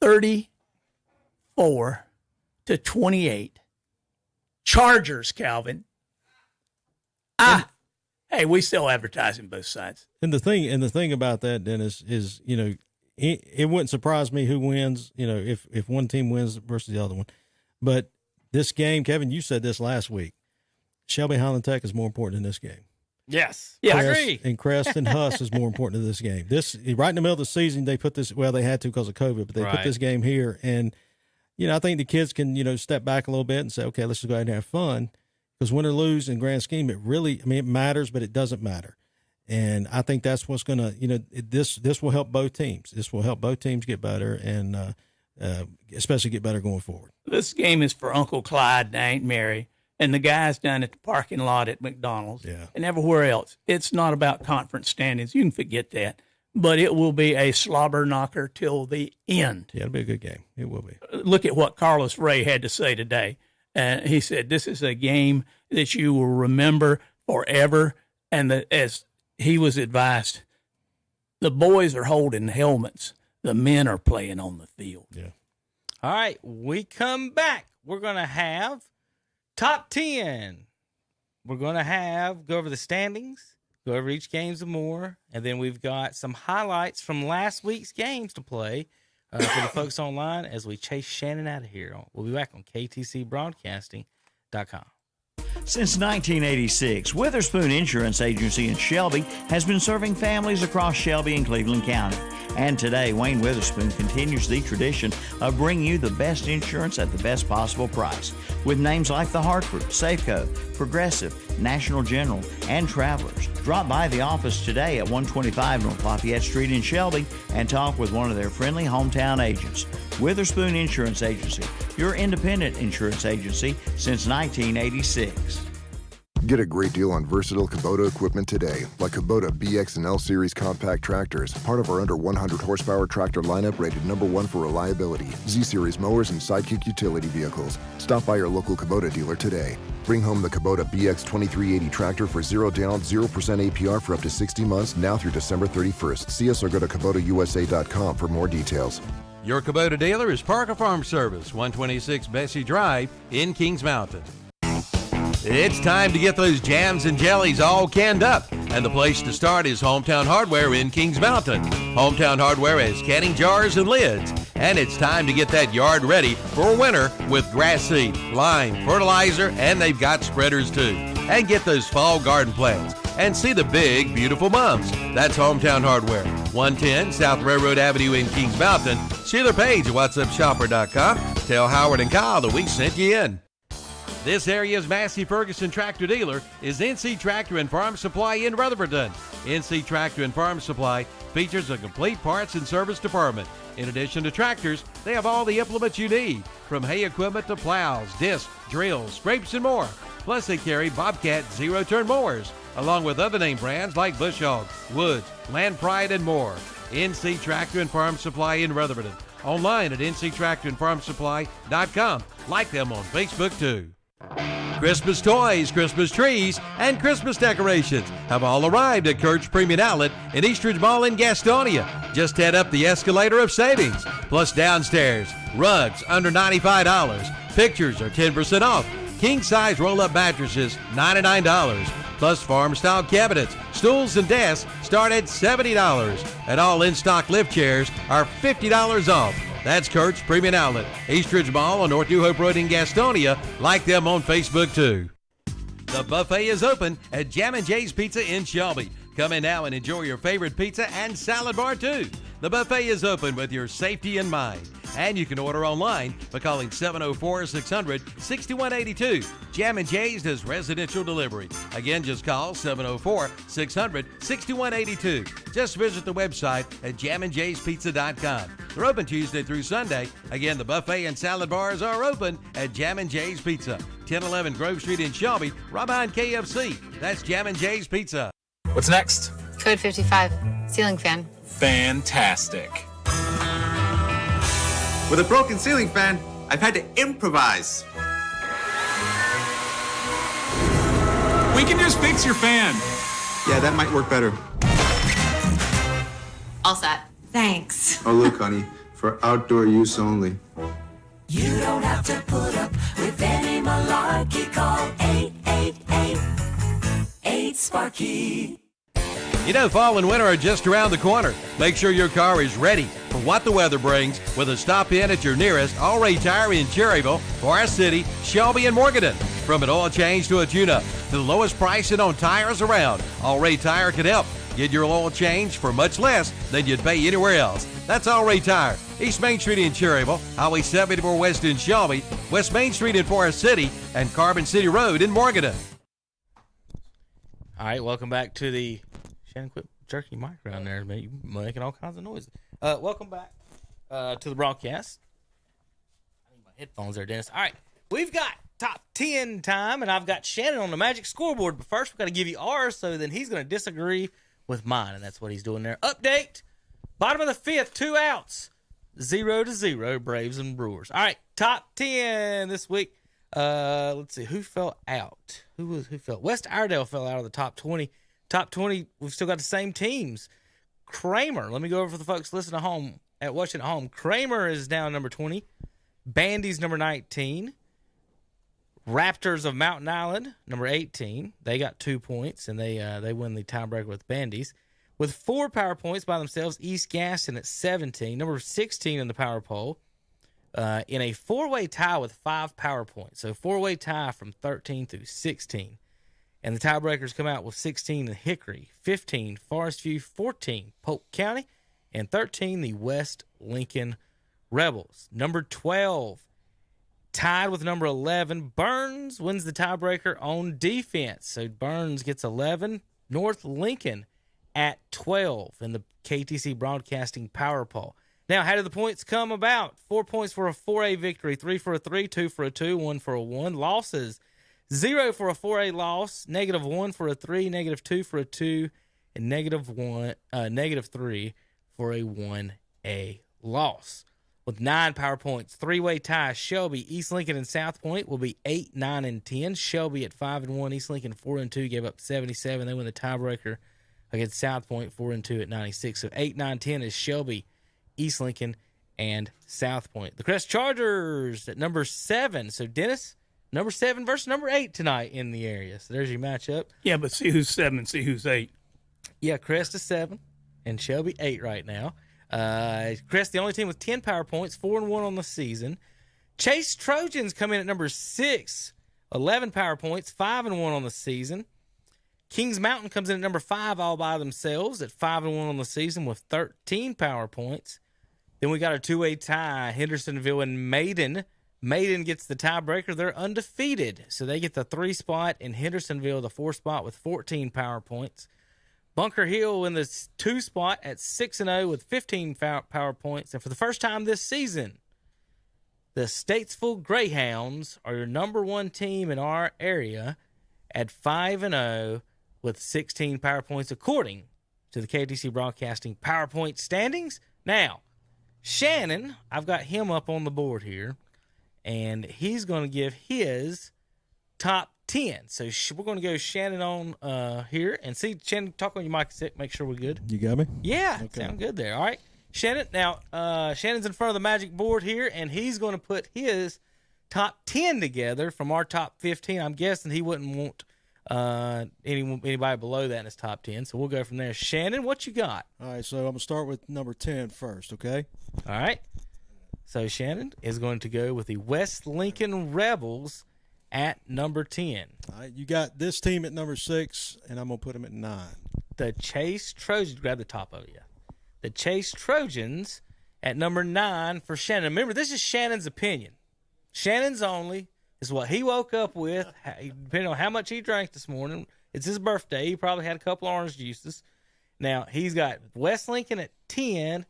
34-28. Chargers, Calvin. Hey, we still advertising both sides. And the thing about that, Dennis, is it wouldn't surprise me who wins. If one team wins versus the other one. But this game, Kevin, you said this last week. Shelby Highland Tech is more important in this game. Yes. Yeah, I agree. And Crest and Huss is more important to this game. This right in the middle of the season, they put this. Well, they had to because of COVID, but they put this game here, and I think the kids can step back a little bit and say, okay, let's just go ahead and have fun. Because win or lose in grand scheme, it matters, but it doesn't matter. And I think that's what's going to, this will help both teams. This will help both teams get better and especially get better going forward. This game is for Uncle Clyde and Aunt Mary and the guys down at the parking lot at McDonald's and everywhere else. It's not about conference standings. You can forget that. But it will be a slobber knocker till the end. Yeah, it'll be a good game. It will be. Look at what Carlos Ray had to say today. He said, this is a game that you will remember forever. And as he was advised, the boys are holding helmets. The men are playing on the field. Yeah. All right, we come back. We're going to have top 10. We're going to go over the standings, go over each game some more, and then we've got some highlights from last week's games to play for the folks online as we chase Shannon out of here. We'll be back on ktcbroadcasting.com. Since 1986, Witherspoon Insurance Agency in Shelby has been serving families across Shelby and Cleveland County. And today, Wayne Witherspoon continues the tradition of bringing you the best insurance at the best possible price. With names like The Hartford, Safeco, Progressive, National General, and Travelers. Drop by the office today at 125 North Lafayette Street in Shelby and talk with one of their friendly hometown agents. Witherspoon Insurance Agency, your independent insurance agency since 1986. Get a great deal on versatile Kubota equipment today, like Kubota BX and L Series compact tractors, part of our under 100 horsepower tractor lineup rated #1 for reliability, Z Series mowers, and Sidekick utility vehicles. Stop by your local Kubota dealer today. Bring home the Kubota BX 2380 tractor for 0 down, 0% APR for up to 60 months now through December 31st. See us or go to KubotaUSA.com for more details. Your Kubota dealer is Parker Farm Service, 126 Bessie Drive in Kings Mountain. It's time to get those jams and jellies all canned up, and the place to start is Hometown Hardware in Kings Mountain. Hometown Hardware has canning jars and lids, and it's time to get that yard ready for winter with grass seed, lime, fertilizer, and they've got spreaders too. And get those fall garden plants and see the big, beautiful mums. That's Hometown Hardware, 110 South Railroad Avenue in Kings Mountain. See their page at whatsupshopper.com. Tell Howard and Kyle that we sent you in. This area's Massey Ferguson tractor dealer is NC Tractor and Farm Supply in Rutherfordton. NC Tractor and Farm Supply features a complete parts and service department. In addition to tractors, they have all the implements you need, from hay equipment to plows, discs, drills, scrapes, and more. Plus, they carry Bobcat zero-turn mowers, along with other name brands like Bush Hog, Woods, Land Pride, and more. NC Tractor and Farm Supply in Rutherfordton. Online at nctractorandfarmsupply.com. Like them on Facebook, too. Christmas toys, Christmas trees, and Christmas decorations have all arrived at Kurt's Premium Outlet in Eastridge Mall in Gastonia. Just head up the escalator of savings. Plus downstairs, rugs under $95. Pictures are 10% off. King-size roll-up mattresses, $99. Plus farm-style cabinets, stools, and desks start at $70. And all in-stock lift chairs are $50 off. That's Kurt's Premium Outlet, Eastridge Mall on North New Hope Road in Gastonia. Like them on Facebook, too. The buffet is open at Jam & Jay's Pizza in Shelby. Come in now and enjoy your favorite pizza and salad bar, too. The buffet is open with your safety in mind. And you can order online by calling 704-600-6182. Jam & Jay's does residential delivery. Again, just call 704-600-6182. Just visit the website at jamandjayspizza.com. They're open Tuesday through Sunday. Again, the buffet and salad bars are open at Jam & Jay's Pizza, 1011 Grove Street in Shelby, right behind KFC. That's Jam & Jay's Pizza. What's next? Code 55, ceiling fan. Fantastic. With a broken ceiling fan, I've had to improvise. We can just fix your fan. Yeah, that might work better. All set. Thanks. Oh, look, honey, for outdoor use only. You don't have to put up with any malarkey. Call 888-8-SPARKY. You know, fall and winter are just around the corner. Make sure your car is ready for what the weather brings with a stop in at your nearest All-Ray Tire in Cherryville, Forest City, Shelby, and Morganton. From an oil change to a tune-up to the lowest pricing on tires around, All-Ray Tire can help. Get your oil change for much less than you'd pay anywhere else. That's All-Ray Tire. East Main Street in Cherryville, Highway 74 West in Shelby, West Main Street in Forest City, and Carbon City Road in Morganton. All right, welcome back to the... Shannon, quit jerking your mic around there, man. You're making all kinds of noises. Welcome back to the broadcast. I need my headphones there, Dennis. All right, we've got top 10 time, and I've got Shannon on the magic scoreboard. But first, we've got to give you ours, so then he's going to disagree with mine, and that's what he's doing there. Update, bottom of the fifth, 2 outs, 0-0, Braves and Brewers. All right, top 10 this week. Let's see, who fell out? Who fell? West Irondale fell out of the top 20. Top 20, we've still got the same teams. Kramer, let me go over for the folks listening at home, watching at home. Kramer is down number 20. Bandy's number 19. Raptors of Mountain Island, number 18. They got 2 points, and they win the tiebreaker with Bandy's. With 4 power points by themselves, East Gaston at 17, number 16 in the power poll, in a 4-way tie with 5 power points. So 4-way tie from 13 through 16. And the tiebreakers come out with 16 the Hickory, 15 Forest View, 14 Polk County, and 13 the West Lincoln Rebels. Number 12, tied with number 11, Burns wins the tiebreaker on defense. So Burns gets 11. North Lincoln at 12 in the KTC Broadcasting Power Poll. Now, how did the points come about? 4 points for a 4A victory, 3 for a 3, 2 for a 2, 1 for a 1. Losses, 0 for a 4A loss, -1 for a 3, -2 for a 2, and -3 for a 1A loss. With 9 power points, 3-way tie, Shelby, East Lincoln, and South Point will be 8, 9, and 10. Shelby at 5-1, East Lincoln 4-2, gave up 77. They win the tiebreaker against South Point 4-2 at 96. So 8, 9, 10 is Shelby, East Lincoln, and South Point. The Crest Chargers at number 7. So Dennis, number 7 versus number 8 tonight in the area. So there's your matchup. Yeah, but see who's 7 and see who's 8. Yeah, Crest is 7 and Shelby 8 right now. Crest, the only team with 10 power points, 4-1 on the season. Chase Trojans come in at number 6, 11 power points, 5-1 on the season. Kings Mountain comes in at number 5 all by themselves at 5-1 on the season with 13 power points. Then we got a 2-way tie, Hendersonville and Maiden. Maiden gets the tiebreaker. They're undefeated, so they get the 3 spot, and Hendersonville the 4 spot with 14 power points. Bunker Hill in the 2 spot at 6-0 with 15 power points. And for the first time this season, the Statesville Greyhounds are your number 1 team in our area at 5-0 with 16 power points, according to the KTC Broadcasting PowerPoint standings. Now, Shannon, I've got him up on the board here, and he's going to give his top 10. So we're going to go Shannon on here and see. Shannon, talk on your mic, make sure we're good. You got me? Yeah, Okay. sound good there. All right, Shannon. Now, Shannon's in front of the magic board here, and he's going to put his top 10 together from our top 15. I'm guessing he wouldn't want anybody below that in his top 10. So we'll go from there. Shannon, what you got? All right, so I'm going to start with number 10 first, okay? All right. So Shannon is going to go with the West Lincoln Rebels at number 10. All right, you got this team at number 6, and I'm going to put them at 9. The Chase Trojans, grab the top of you. The Chase Trojans at number 9 for Shannon. Remember, this is Shannon's opinion. Shannon's only is what he woke up with, depending on how much he drank this morning. It's his birthday. He probably had a couple orange juices. Now, he's got West Lincoln at 10,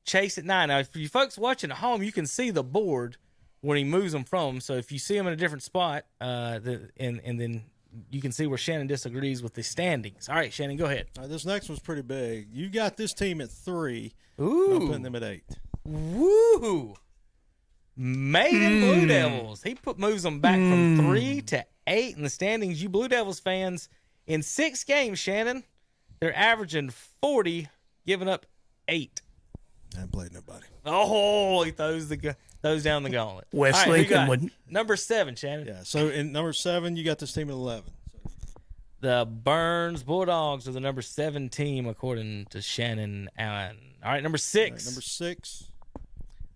Chase at 9. Now, for you folks watching at home, you can see the board when he moves them from. So if you see him in a different spot, and then you can see where Shannon disagrees with the standings. All right, Shannon, go ahead. All right, this next one's pretty big. You got this team at 3. Ooh. I'm putting them at 8. Woo! Maiden Blue Devils. He moves them back from 3 to 8 in the standings. You Blue Devils fans, in 6 games, Shannon, they're averaging 40, giving up 8. I haven't played nobody. Oh, he throws down the gauntlet. West All right, Lincoln would. number 7, Shannon. Yeah, so in number 7, you got this team at 11. The Burns Bulldogs are the number 7 team, according to Shannon Allen. All right, number 6. All right, number 6.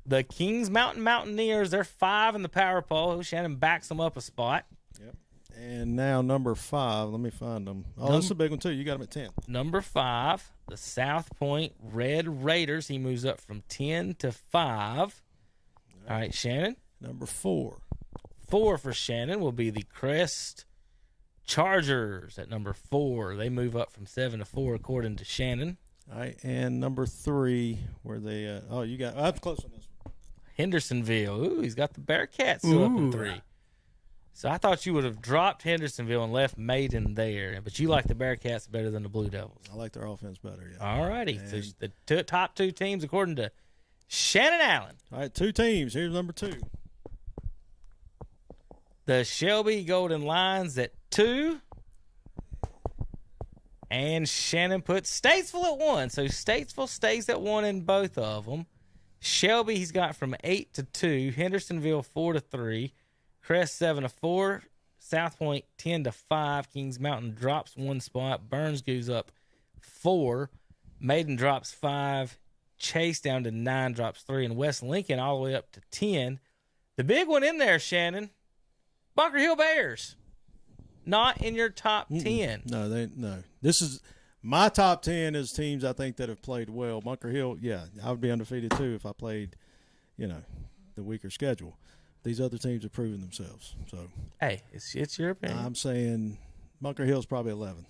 The Kings Mountain Mountaineers, they're 5 in the power poll. Shannon backs them up a spot. Yep. And now number 5. Let me find them. Oh, this is a big one, too. You got them at 10. Number 5, the South Point Red Raiders. He moves up from 10 to 5. All right, Shannon. Number 4. 4 for Shannon will be the Crest Chargers at number 4. They move up from 7 to 4, according to Shannon. All right, and number 3, where they you got I'm close on this one. Hendersonville. Ooh, he's got the Bearcats still up in 3. So I thought you would have dropped Hendersonville and left Maiden there, but you like the Bearcats better than the Blue Devils. I like their offense better, yeah. All righty. So the top 2 teams, according to Shannon Allen. All right, 2 teams. Here's number 2. The Shelby Golden Lions at 2. And Shannon puts Statesville at 1. So Statesville stays at 1 in both of them. Shelby, he's got from 8 to 2. Hendersonville, 4 to 3. Crest, 7 to 4. South Point, 10 to 5. Kings Mountain drops 1 spot. Burns goes up 4. Maiden drops 5. Chase down to 9, drops 3. And West Lincoln all the way up to 10. The big one in there, Shannon, Bunker Hill Bears. Not in your top 10. No. This is my top 10 is teams I think that have played well. Bunker Hill, yeah, I would be undefeated too if I played, the weaker schedule. These other teams have proven themselves. So, hey, it's your opinion. I'm saying Bunker Hill's probably 11.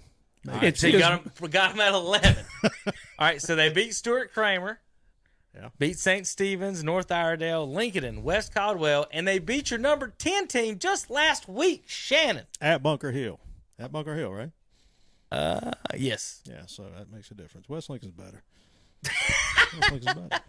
All right, so you got them at 11. All right, so they beat Stuart Kramer. Yeah. Beat St. Stephen's, North Irondale, Lincoln, and West Caldwell, and they beat your number 10 team just last week, Shannon. At Bunker Hill. At Bunker Hill, right? Yes. Yeah, so that makes a difference. West Lincoln's better. West Lincoln's better.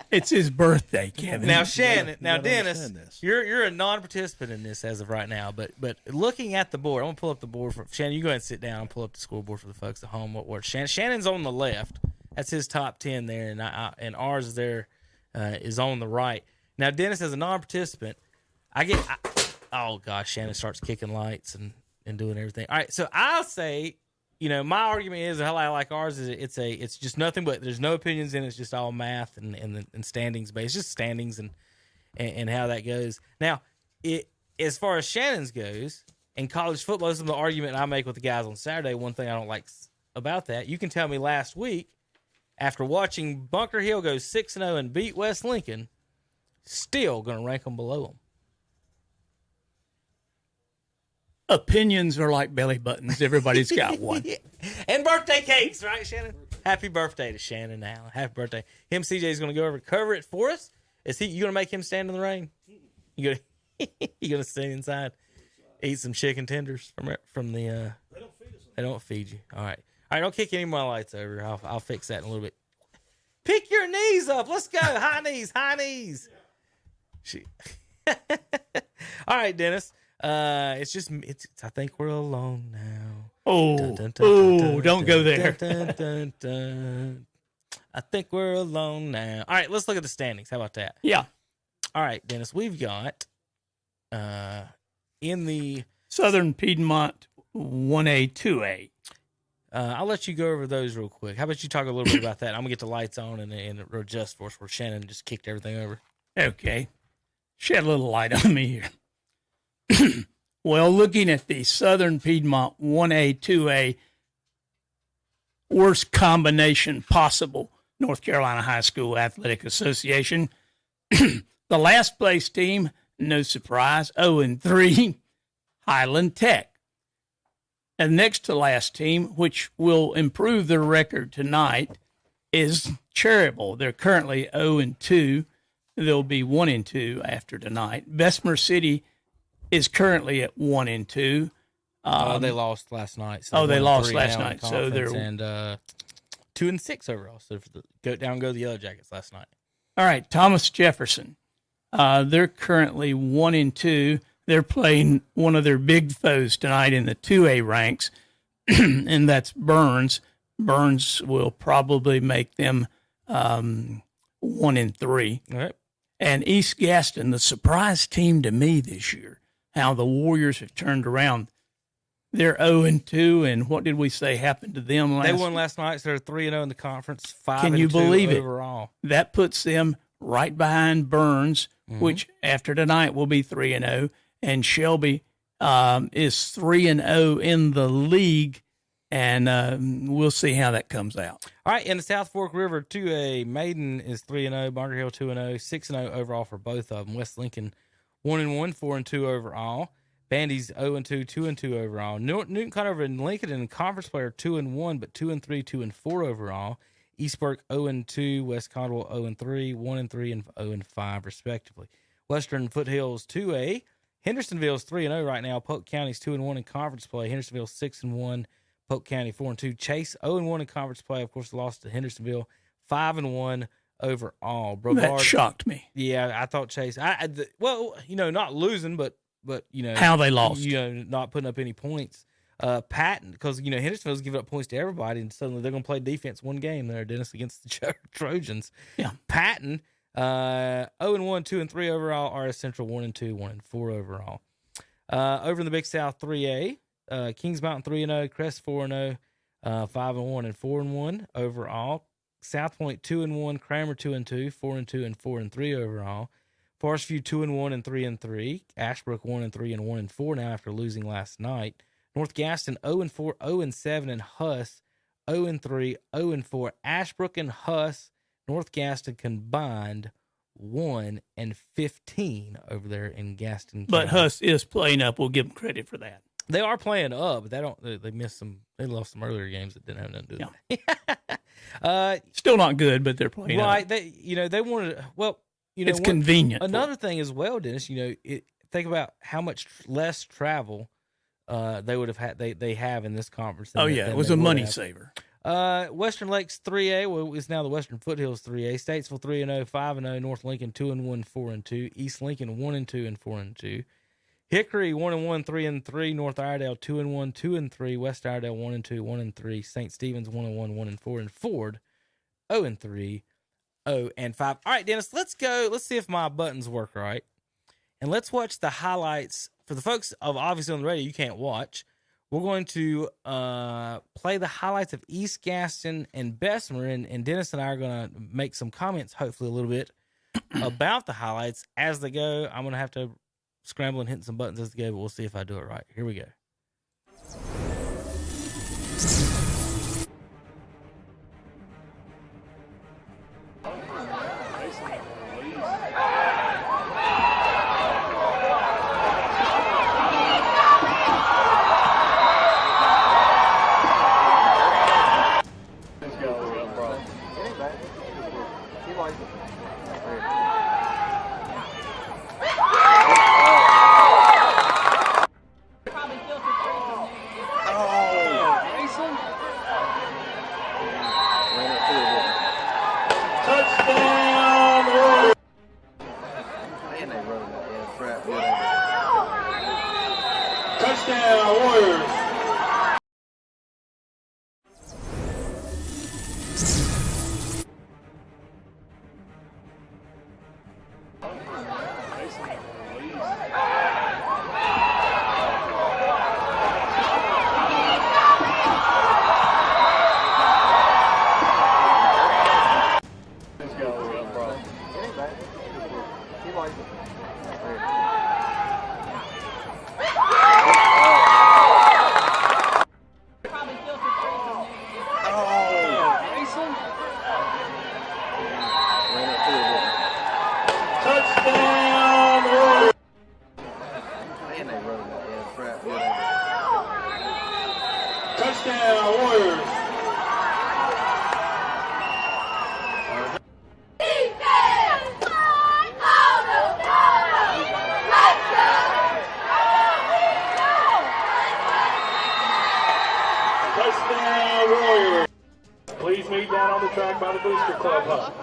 It's his birthday, Kevin. Now, Shannon, you gotta Dennis, understand this. you're a non-participant in this as of right now, but looking at the board, I'm going to pull up the board. Shannon, you go ahead and sit down and pull up the scoreboard for the folks at home. Shannon's on the left. That's his top 10 there, and ours is there is on the right. Now, Dennis, as a non-participant, oh gosh, Shannon starts kicking lights and doing everything. All right, so I'll say, my argument is how I like ours is it's just nothing but there's no opinions in it. It's just all math and standings based, just standings and how that goes. Now, as far as Shannon's goes, in college football, this is the argument I make with the guys on Saturday. One thing I don't like about that, you can tell me last week, after watching Bunker Hill go 6-0 and beat West Lincoln, still going to rank them below them. Opinions are like belly buttons. Everybody's got one. Yeah. And birthday cakes, right, Shannon? Happy birthday to Shannon now. Happy birthday. Him, CJ's going to go over and cover it for us. You going to make him stand in the rain? You going to stay inside, eat some chicken tenders from the. They don't feed us. They don't feed you. All right. Don't kick any more lights over. I'll fix that in a little bit. Pick your knees up. Let's go. High knees. All right, Dennis. I think we're alone now. Don't go there. I think we're alone now. All right, let's look at the standings. How about that? Yeah. All right, Dennis, we've got in the Southern Piedmont 1A, 2A. I'll let you go over those real quick. How about you talk a little bit about that? I'm going to get the lights on and adjust for us where Shannon just kicked everything over. Okay. Shed a little light on me here. Well, looking at the Southern Piedmont 1A, 2A, worst combination possible, North Carolina High School Athletic Association. The last place team, no surprise, 0-3, Highland Tech. And next to last team, which will improve their record tonight, is Cherryville. They're currently 0-2. They'll be 1-2 after tonight. Bessemer City is currently at 1-2. They lost last night. So they lost last night. So they're 2-6 overall. So go the Yellow Jackets last night. All right, Thomas Jefferson. They're currently 1-2. They're playing one of their big foes tonight in the 2A ranks, and that's Burns. Burns will probably make them 1-3. All right. And East Gaston, the surprise team to me this year, how the Warriors have turned around. They're 0-2, and what did we say happened to them last They won last night, so they're 3-0 in the conference, 5-2 Can you believe overall. That puts them right behind Burns, which after tonight will be 3-0, and Shelby is 3-0 in the league, and we'll see how that comes out. All right, in the South Fork River 2A, Maiden is 3-0, Bunker Hill 2-0, 6-0 overall for both of them. West Lincoln 1-1, 4-2 overall. Bandy's 0-2, 2-2 overall. Newton Conover and Lincoln in conference play are 2-1, but 2-3, 2-4 overall. East Burke 0-2, West Caldwell 0-3, 1-3, and 0-5 respectively. Western Foothills 2A, Hendersonville's 3-0 right now. Polk County's 2-1 in conference play. Hendersonville 6-1, Polk County 4-2. Chase 0-1 in conference play. Of course, lost to Hendersonville 5-1 overall. Brevard, That shocked me. Yeah, I thought Chase. Not losing, but how they lost. Not putting up any points. Patton, because Hendersonville's giving up points to everybody, and suddenly they're going to play defense one game there, Dennis, against the Trojans. Yeah, Patton 0-1, 2-3 overall. RS Central 1-2, 1-4 overall. Over in the Big South 3A, Kings Mountain 3-0, Crest 4-0, 5-1 and 4-1 overall. South Point 2-1, Kramer 2-2, 4-2 and 4-3 overall. Forest View 2-1 and 3-3. Ashbrook 1-3 and 1-4 now after losing last night. North Gaston 0-4, 0-7, and Huss 0-3, 0-4. Ashbrook and Huss, North Gaston combined 1-15 over there in Gaston County. But Huss is playing up. We'll give them credit for that. They are playing up, but they missed some. They lost some earlier games that didn't have nothing to do with it. Still not good, but they're playing right. up. They wanted. Well, it's convenient. Another thing as well, Dennis. Think about how much less travel they would have had. They have in this conference. It was a money saver. Western Lakes 3A is now the Western Foothills 3A. Statesville 3-0, 5-0. North Lincoln 2-1, 4-2. East Lincoln 1-2 and 4-2. Hickory 1-1, 3-3. North Irondale 2-1, 2-3. West Irondale 1-2, 1-3. St. Stephen's 1-1, 1-4, and Ford 0-3, 0-5. All right, Dennis, let's go. Let's see if my buttons work right, and let's watch the highlights for the folks of obviously on the radio. You can't watch. We're going to play the highlights of East Gaston and Bessemer, and Dennis and I are going to make some comments, hopefully a little bit, about the highlights as they go. I'm going to have to scrambling, hitting some buttons as they go, but we'll see if I do it right. Here we go. Please meet down on the track by the Booster Club hub.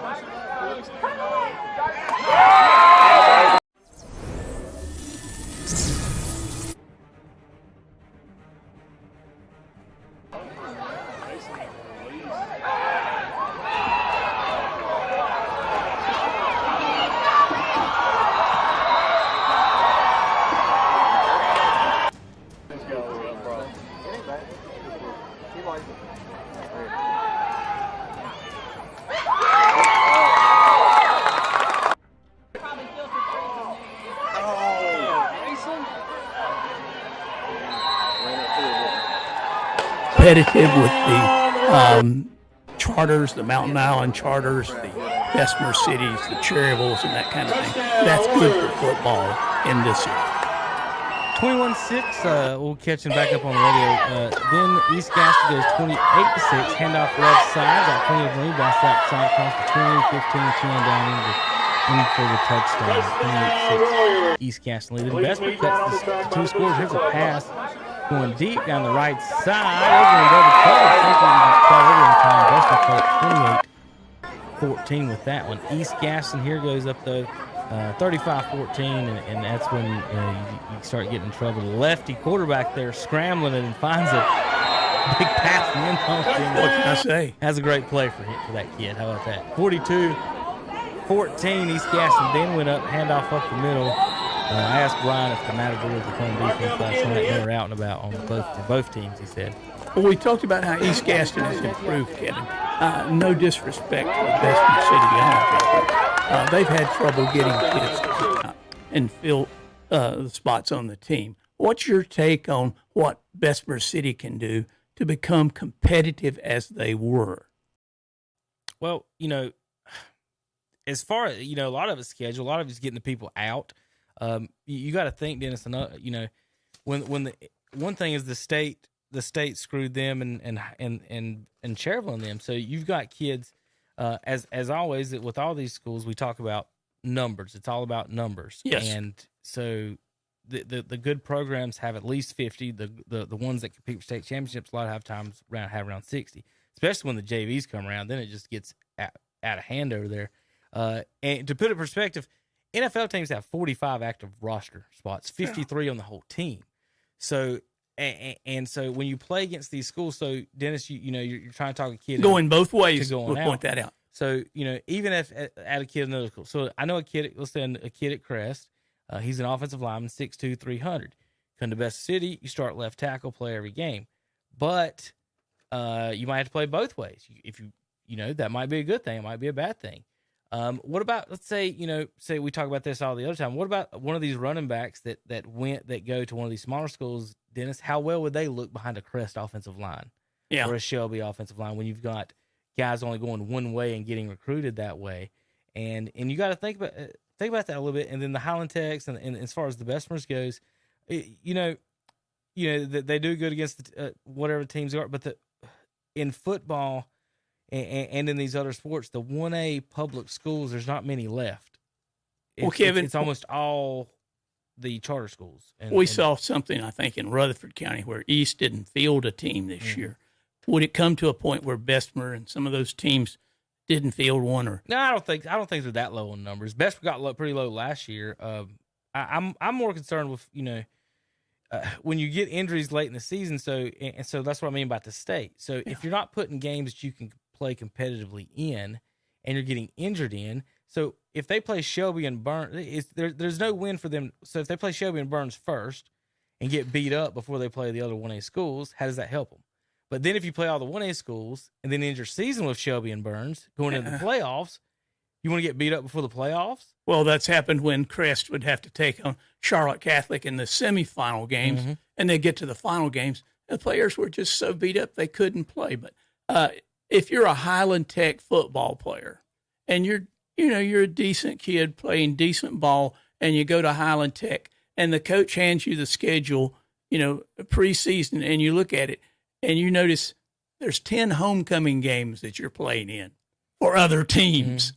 Competitive with the charters, the Mountain Island charters, the Bessemer cities, the Cherryvilles, and that kind of thing. That's good for football in this area. 21-6, we'll catch him back up on the radio. Then East Gaston goes 28-6, handoff left side, got plenty of lead, bounce outside across the 20, 15, 10 down in for the touchdown. 28-6, East Gaston lead. Then Bessemer cuts the two scores. Here's a pass going deep down the right side. Over and double cover. Bessemer caught 28-14 with that one. East Gaston here goes up though. 35-14, and that's when you start getting in trouble. The lefty quarterback there scrambling and finds a big pass in the end zone. What can I say? Has a great play for that kid. How about that? 42-14, East Gaston then went up, handoff up the middle. I asked Brian if the Matadors were playing defense last night. They were out and about for both teams, he said. Well, we talked about how East Gaston has improved, Kevin. No disrespect to the Bessemer City Young. They've had trouble getting kids to come out and fill the spots on the team. What's your take on what Bessemer City can do to become competitive as they were? Well, as far as, a lot of it's schedule, a lot of it's getting the people out. You got to think, Dennis, when the one thing is the state screwed them and Cherryville and them. So you've got kids, as always, with all these schools, we talk about numbers. It's all about numbers. Yes. And so the good programs have at least 50. The ones that compete for state championships a lot of times have around 60. Especially when the JVs come around, then it just gets out of hand over there. And to put it in perspective, NFL teams have 45 active roster spots, 53 on the whole team. So, and so when you play against these schools, so Dennis, you're trying to talk a kid going both ways. We'll point that out. So even if at a kid in another school, so I know a kid. Let's say a kid at Crest, he's an offensive lineman, 6'2", 300. Come to Best City, you start left tackle, play every game, but you might have to play both ways. If that might be a good thing, it might be a bad thing. What about, let's say, say we talk about this all the other time. What about one of these running backs that go to one of these smaller schools, Dennis? How well would they look behind a Crest offensive line or a Shelby offensive line when you've got guys only going one way and getting recruited that way? And you got to think about that a little bit. And then the Highland Techs and as far as the Bessemers goes, they do good against whatever teams are, but in football and in these other sports, the 1A public schools, there's not many left. Kevin, it's almost all the charter schools. We saw something, I think, in Rutherford County where East didn't field a team this year. Would it come to a point where Bessemer and some of those teams didn't field one? Or no, I don't think they're that low in numbers. Bessemer got pretty low last year. I'm more concerned with when you get injuries late in the season. So that's what I mean about the state. So if you're not putting games that you can play competitively in, and you're getting injured in, so if they play Shelby and Burns, there's no win for them. So if they play Shelby and Burns first and get beat up before they play the other 1A schools, how does that help them? But then if you play all the 1A schools and then end your season with Shelby and Burns going into the playoffs, you want to get beat up before the playoffs? Well, that's happened when Crest would have to take on Charlotte Catholic in the semifinal games, and they get to the final games. The players were just so beat up they couldn't play. But if you're a Highland Tech football player and you're a decent kid playing decent ball, and you go to Highland Tech and the coach hands you the schedule, preseason, and you look at it and you notice there's 10 homecoming games that you're playing in for other teams.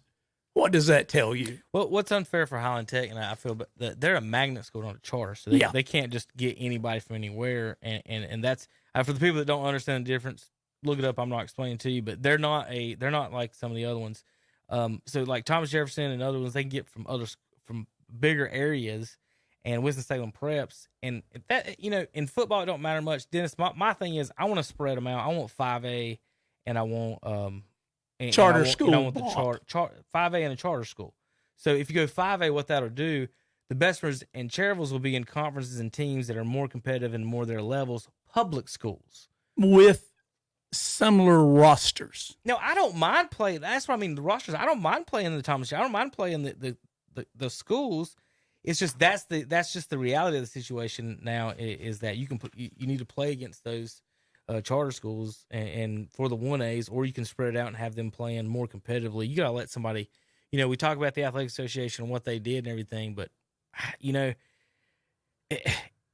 What does that tell you? Well, what's unfair for Highland Tech, and I feel that they're a magnet school, not a charter, so they can't just get anybody from anywhere, and that's for the people that don't understand the difference. Look it up. I'm not explaining to you, but they're not like some of the other ones. So like Thomas Jefferson and other ones, they can get from bigger areas, and Winston-Salem preps, and that in football it don't matter much. Dennis, my thing is I want to spread them out. I want 5A, and I want charter school. I want the 5A and a charter school. So if you go 5A, what that'll do, the Bessemers and Cherryvilles will be in conferences and teams that are more competitive and more their levels, public schools with similar rosters. No, I don't mind playing. That's what I mean. The rosters. I don't mind playing the Thomas. I don't mind playing the schools. It's just that's just the reality of the situation now. Is that you need to play against those charter schools and for the 1As, or you can spread it out and have them playing more competitively. You got to let somebody, we talk about the Athletic Association and what they did and everything, but, they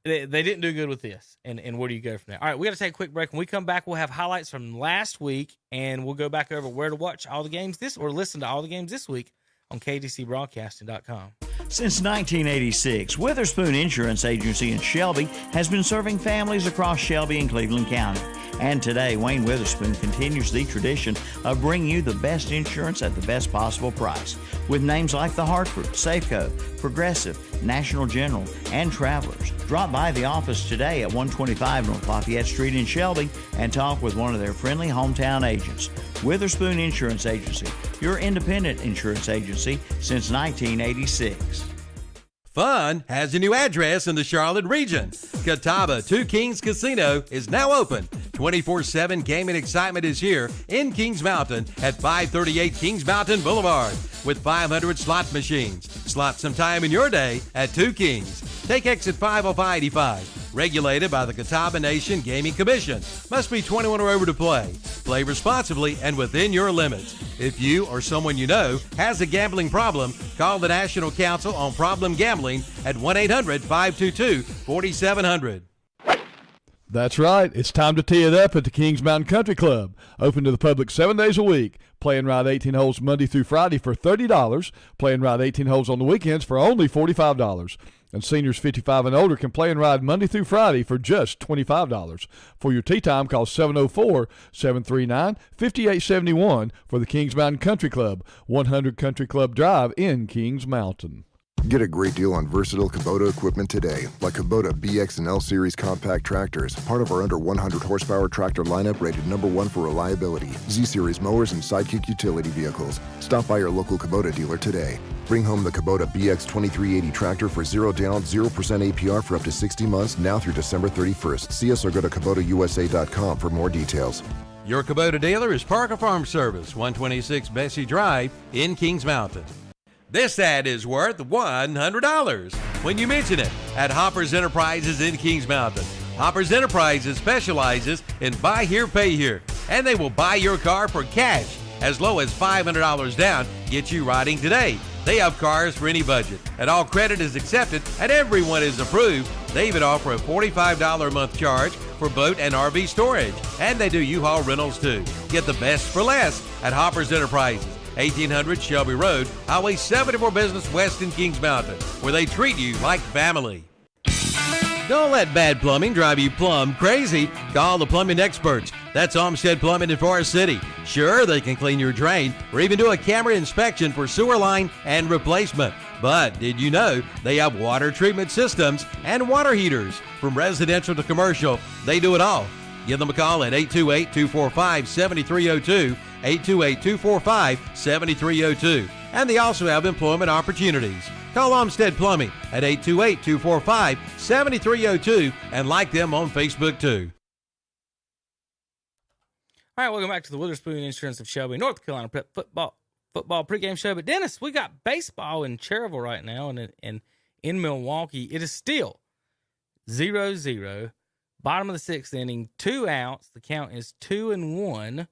didn't do good with this. And where do you go from there? All right, we got to take a quick break. When we come back, we'll have highlights from last week, and we'll go back over where to watch all the games or listen to all the games this week on KDCBroadcasting.com. Since 1986, Witherspoon Insurance Agency in Shelby has been serving families across Shelby and Cleveland County. And today, Wayne Witherspoon continues the tradition of bringing you the best insurance at the best possible price. With names like The Hartford, Safeco, Progressive, National General, and Travelers. Drop by the office today at 125 North Lafayette Street in Shelby and talk with one of their friendly hometown agents. Witherspoon Insurance Agency, your independent insurance agency since 1986. Fun has a new address in the Charlotte region. Catawba Two Kings Casino is now open. 24/7 gaming excitement is here in Kings Mountain at 538 Kings Mountain Boulevard with 500 slot machines. Slot some time in your day at Two Kings. Take exit 50585. Regulated by the Catawba Nation Gaming Commission. Must be 21 or over to play. Play responsibly and within your limits. If you or someone you know has a gambling problem, call the National Council on Problem Gambling at 1-800-522-4700. That's right. It's time to tee it up at the Kings Mountain Country Club. Open to the public 7 days a week. Play and ride 18 holes Monday through Friday for $30. Play and ride 18 holes on the weekends for only $45. And seniors 55 and older can play and ride Monday through Friday for just $25. For your tee time, call 704-739-5871 for the Kings Mountain Country Club, 100 Country Club Drive in Kings Mountain. Get a great deal on versatile Kubota equipment today, like Kubota BX and L Series compact tractors, part of our under 100 horsepower tractor lineup rated ¡1 for reliability, Z Series mowers and Sidekick utility vehicles. Stop by your local Kubota dealer today. Bring home the Kubota BX 2380 tractor for 0 down, 0% APR for up to 60 months now through December 31st. See us or go to KubotaUSA.com for more details. Your Kubota dealer is Parker Farm Service, 126 Bessie Drive in Kings Mountain. This ad is worth $100 when you mention it at Hoppers Enterprises in Kings Mountain. Hoppers Enterprises specializes in buy here, pay here, and they will buy your car for cash as low as $500 down. Get you riding today. They have cars for any budget, and all credit is accepted, and everyone is approved. They even offer a $45 a month charge for boat and RV storage, and they do U-Haul rentals too. Get the best for less at Hoppers Enterprises, 1800 Shelby Road, Highway 74 Business West in Kings Mountain, where they treat you like family. Don't let bad plumbing drive you plumb crazy. Call the plumbing experts. That's Olmsted Plumbing in Forest City. Sure, they can clean your drain or even do a camera inspection for sewer line and replacement. But did you know they have water treatment systems and water heaters? From residential to commercial, they do it all. Give them a call at 828-245-7302, 828-245-7302. And they also have employment opportunities. Call Olmsted Plumbing at 828-245-7302 and like them on Facebook too. All right, welcome back to the Witherspoon Insurance of Shelby, North Carolina Prep football pregame show. But Dennis, we got baseball in Cherryville right now, and in Milwaukee, it is still 0-0. Bottom of the sixth inning, 2 outs. The count is 2-1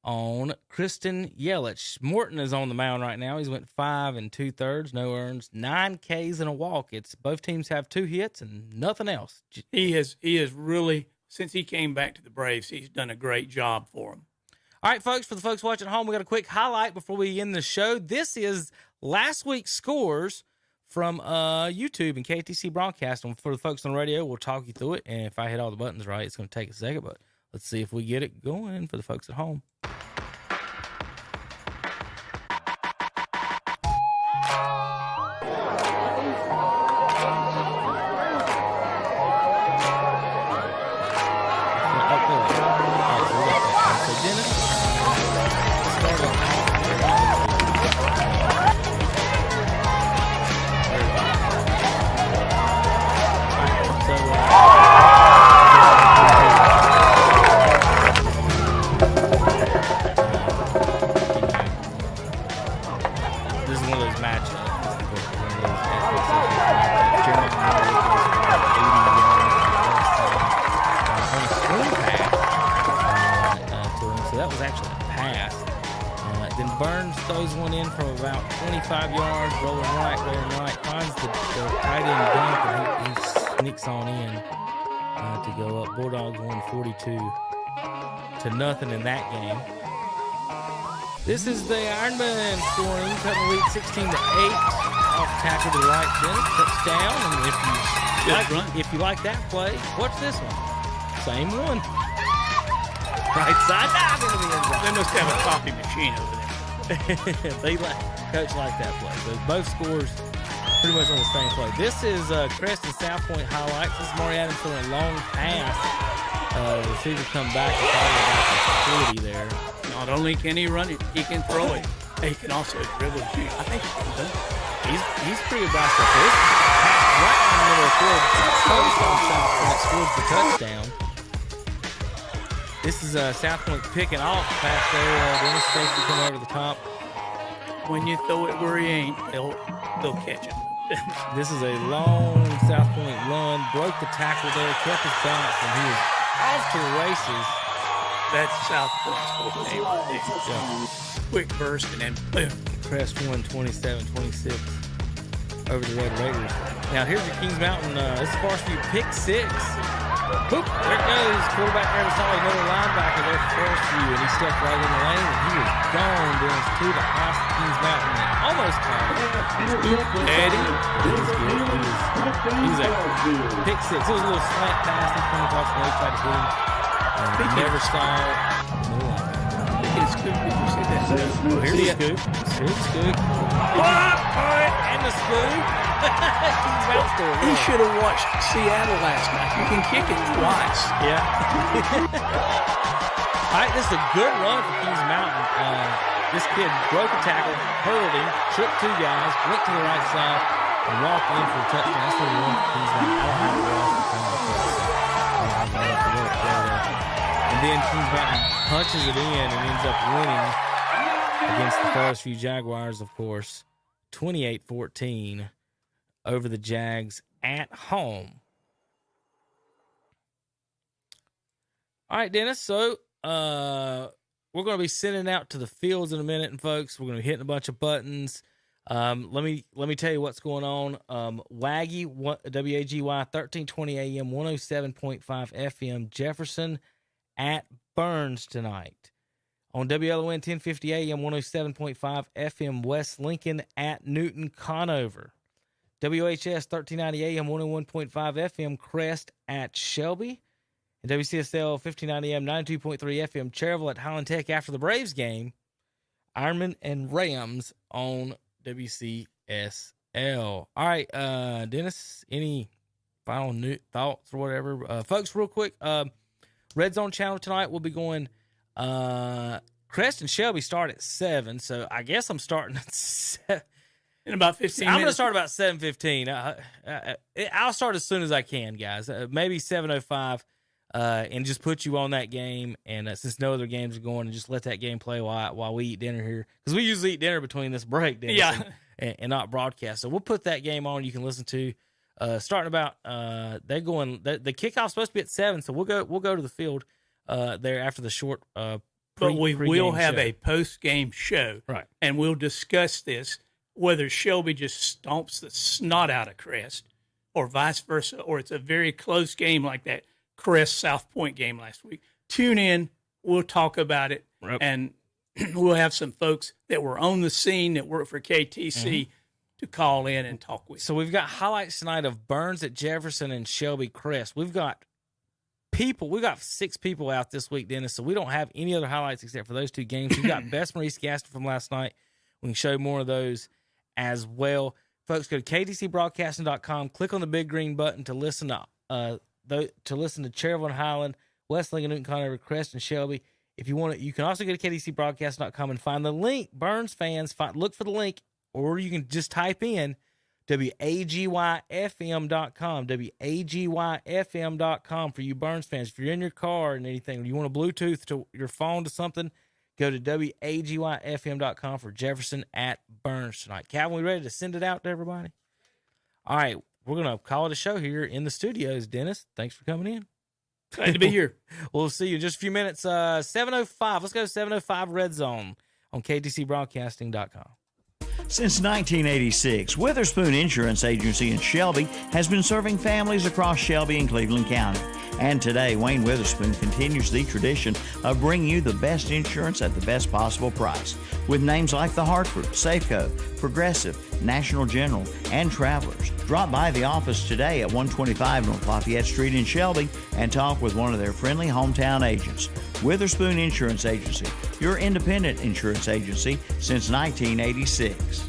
on Kristen Yelich. Morton is on the mound right now. He's went 5 2/3, no earns, 9 Ks and a walk. It's both teams have 2 hits and nothing else. He has really, since he came back to the Braves, he's done a great job for them. All right, folks, for the folks watching at home, we got a quick highlight before we end the show. This is last week's scores from YouTube and KTC broadcast. And for the folks on the radio, we'll talk you through it. And if I hit all the buttons right, it's going to take a second, but let's see if we get it going for the folks at home. Nothing in that game. This is the Ironman scoring, cutting the lead 16-8 off tackle to the right, Dennis, touchdown. And if you like that play, watch this one. Same one. Right side dive into the end zone. They must have a coffee machine over there. Coach like that play. So both scores pretty much on the same play. This is Creston South Point highlights. This is Maury Adams throwing a long pass. The receiver come back and probably about 40 there. Not only can he run it, he can throw it. He can also dribble it. I think he can do it. He's pretty good basketball. This pass right in the middle of the field. Scores the touchdown. This is South Point picking off the pass there. Dennis Stacy coming over the top. When you throw it where he ain't, they'll catch it. This is a long South Point run. Broke the tackle there, kept his balance, and he was off to the races. That's South Point's whole name. Yeah. Quick burst and then boom. Crest won 27-26 over the Red Raiders. Now here's your Kings Mountain. This is varsity pick 6. Boop, there it goes. Quarterback never saw another linebacker there for Forest View, and he stepped right in the lane, and he was gone doing to the house of Kings Mountain. And almost caught him. Eddie. He's a pick 6. It was a little slant pass. He came across the leg, tried to hit him. He never saw no linebacker. Speaking of scoop, did you see that? Well, here's the scoop. Here's the scoop. And the scoop. He should have watched Seattle last night. You can kick it twice. Yeah. All right, this is a good run for Kings Mountain. This kid broke a tackle, hurled him, tripped 2 guys, went to the right side, and walked in for a touchdown. That's the run for Kings Mountain. I don't have the run for the time. And And then Kings Mountain punches it in and ends up winning against the Forest View Jaguars, of course, 28-14 over the Jags at home. All right, Dennis. So we're going to be sending out to the fields in a minute, and folks, we're going to be hitting a bunch of buttons. Let me tell you what's going on. Waggy, WAGY, 1320 AM, 107.5 FM, Jefferson at Burns tonight. On WLON 1050 AM, 107.5 FM, West Lincoln at Newton Conover. WHS 1390 AM, 101.5 FM, Crest at Shelby. And WCSL 1590 AM, 92.3 FM, Cherville at Highland Tech after the Braves game. Ironman and Rams on WCSL. All right, Dennis, any final new thoughts or whatever? Folks, real quick, Red Zone channel tonight will be going Crest and Shelby start at 7, so I guess I'm starting at 7. In about 15 minutes. I'm going to start about 7:15. I'll start as soon as I can, guys. Maybe 7:05, and just put you on that game. And since no other games are going, and just let that game play while we eat dinner here, because we usually eat dinner between this break, Dennis, yeah, and not broadcast. So we'll put that game on. You can listen to. Starting about they're going. The kickoff's supposed to be at 7, so we'll go to the field there after the short. But we will have show. a post-game show, right? And we'll discuss this, whether Shelby just stomps the snot out of Crest, or vice versa, or it's a very close game like that Crest South Point game last week. Tune in. We'll talk about it, and we'll have some folks that were on the scene that work for KTC to call in and talk with. So we've got highlights tonight of Burns at Jefferson and Shelby Crest. We've got 6 people out this week, Dennis, so we don't have any other highlights except for those 2 games. We've got Best Maurice Gaston from last night. We can show more of those as well. Folks, go to ktcbroadcasting.com, click on the big green button to listen to Cherville and Highland, West Lincoln, Newton Conover, Crest, and Shelby. If you want to, you can also go to ktcbroadcasting.com and find the link. Burns fans, look for the link, or you can just type in WAGYFM.com, WAGYFM.com for you Burns fans. If you're in your car and anything, or you want to Bluetooth to your phone to something, go to WAGYFM.com for Jefferson at Burns tonight. Calvin, we ready to send it out to everybody? All right, we're going to call it a show here in the studios. Dennis, thanks for coming in. Glad to be here. We'll see you in just a few minutes. 7:05. Let's go to 7:05 Red Zone on ktcbroadcasting.com. Since 1986, Witherspoon Insurance Agency in Shelby has been serving families across Shelby and Cleveland County. And today, Wayne Witherspoon continues the tradition of bringing you the best insurance at the best possible price. With names like The Hartford, Safeco, Progressive, National General, and Travelers. Drop by the office today at 125 North Lafayette Street in Shelby and talk with one of their friendly hometown agents. Witherspoon Insurance Agency, your independent insurance agency since 1986.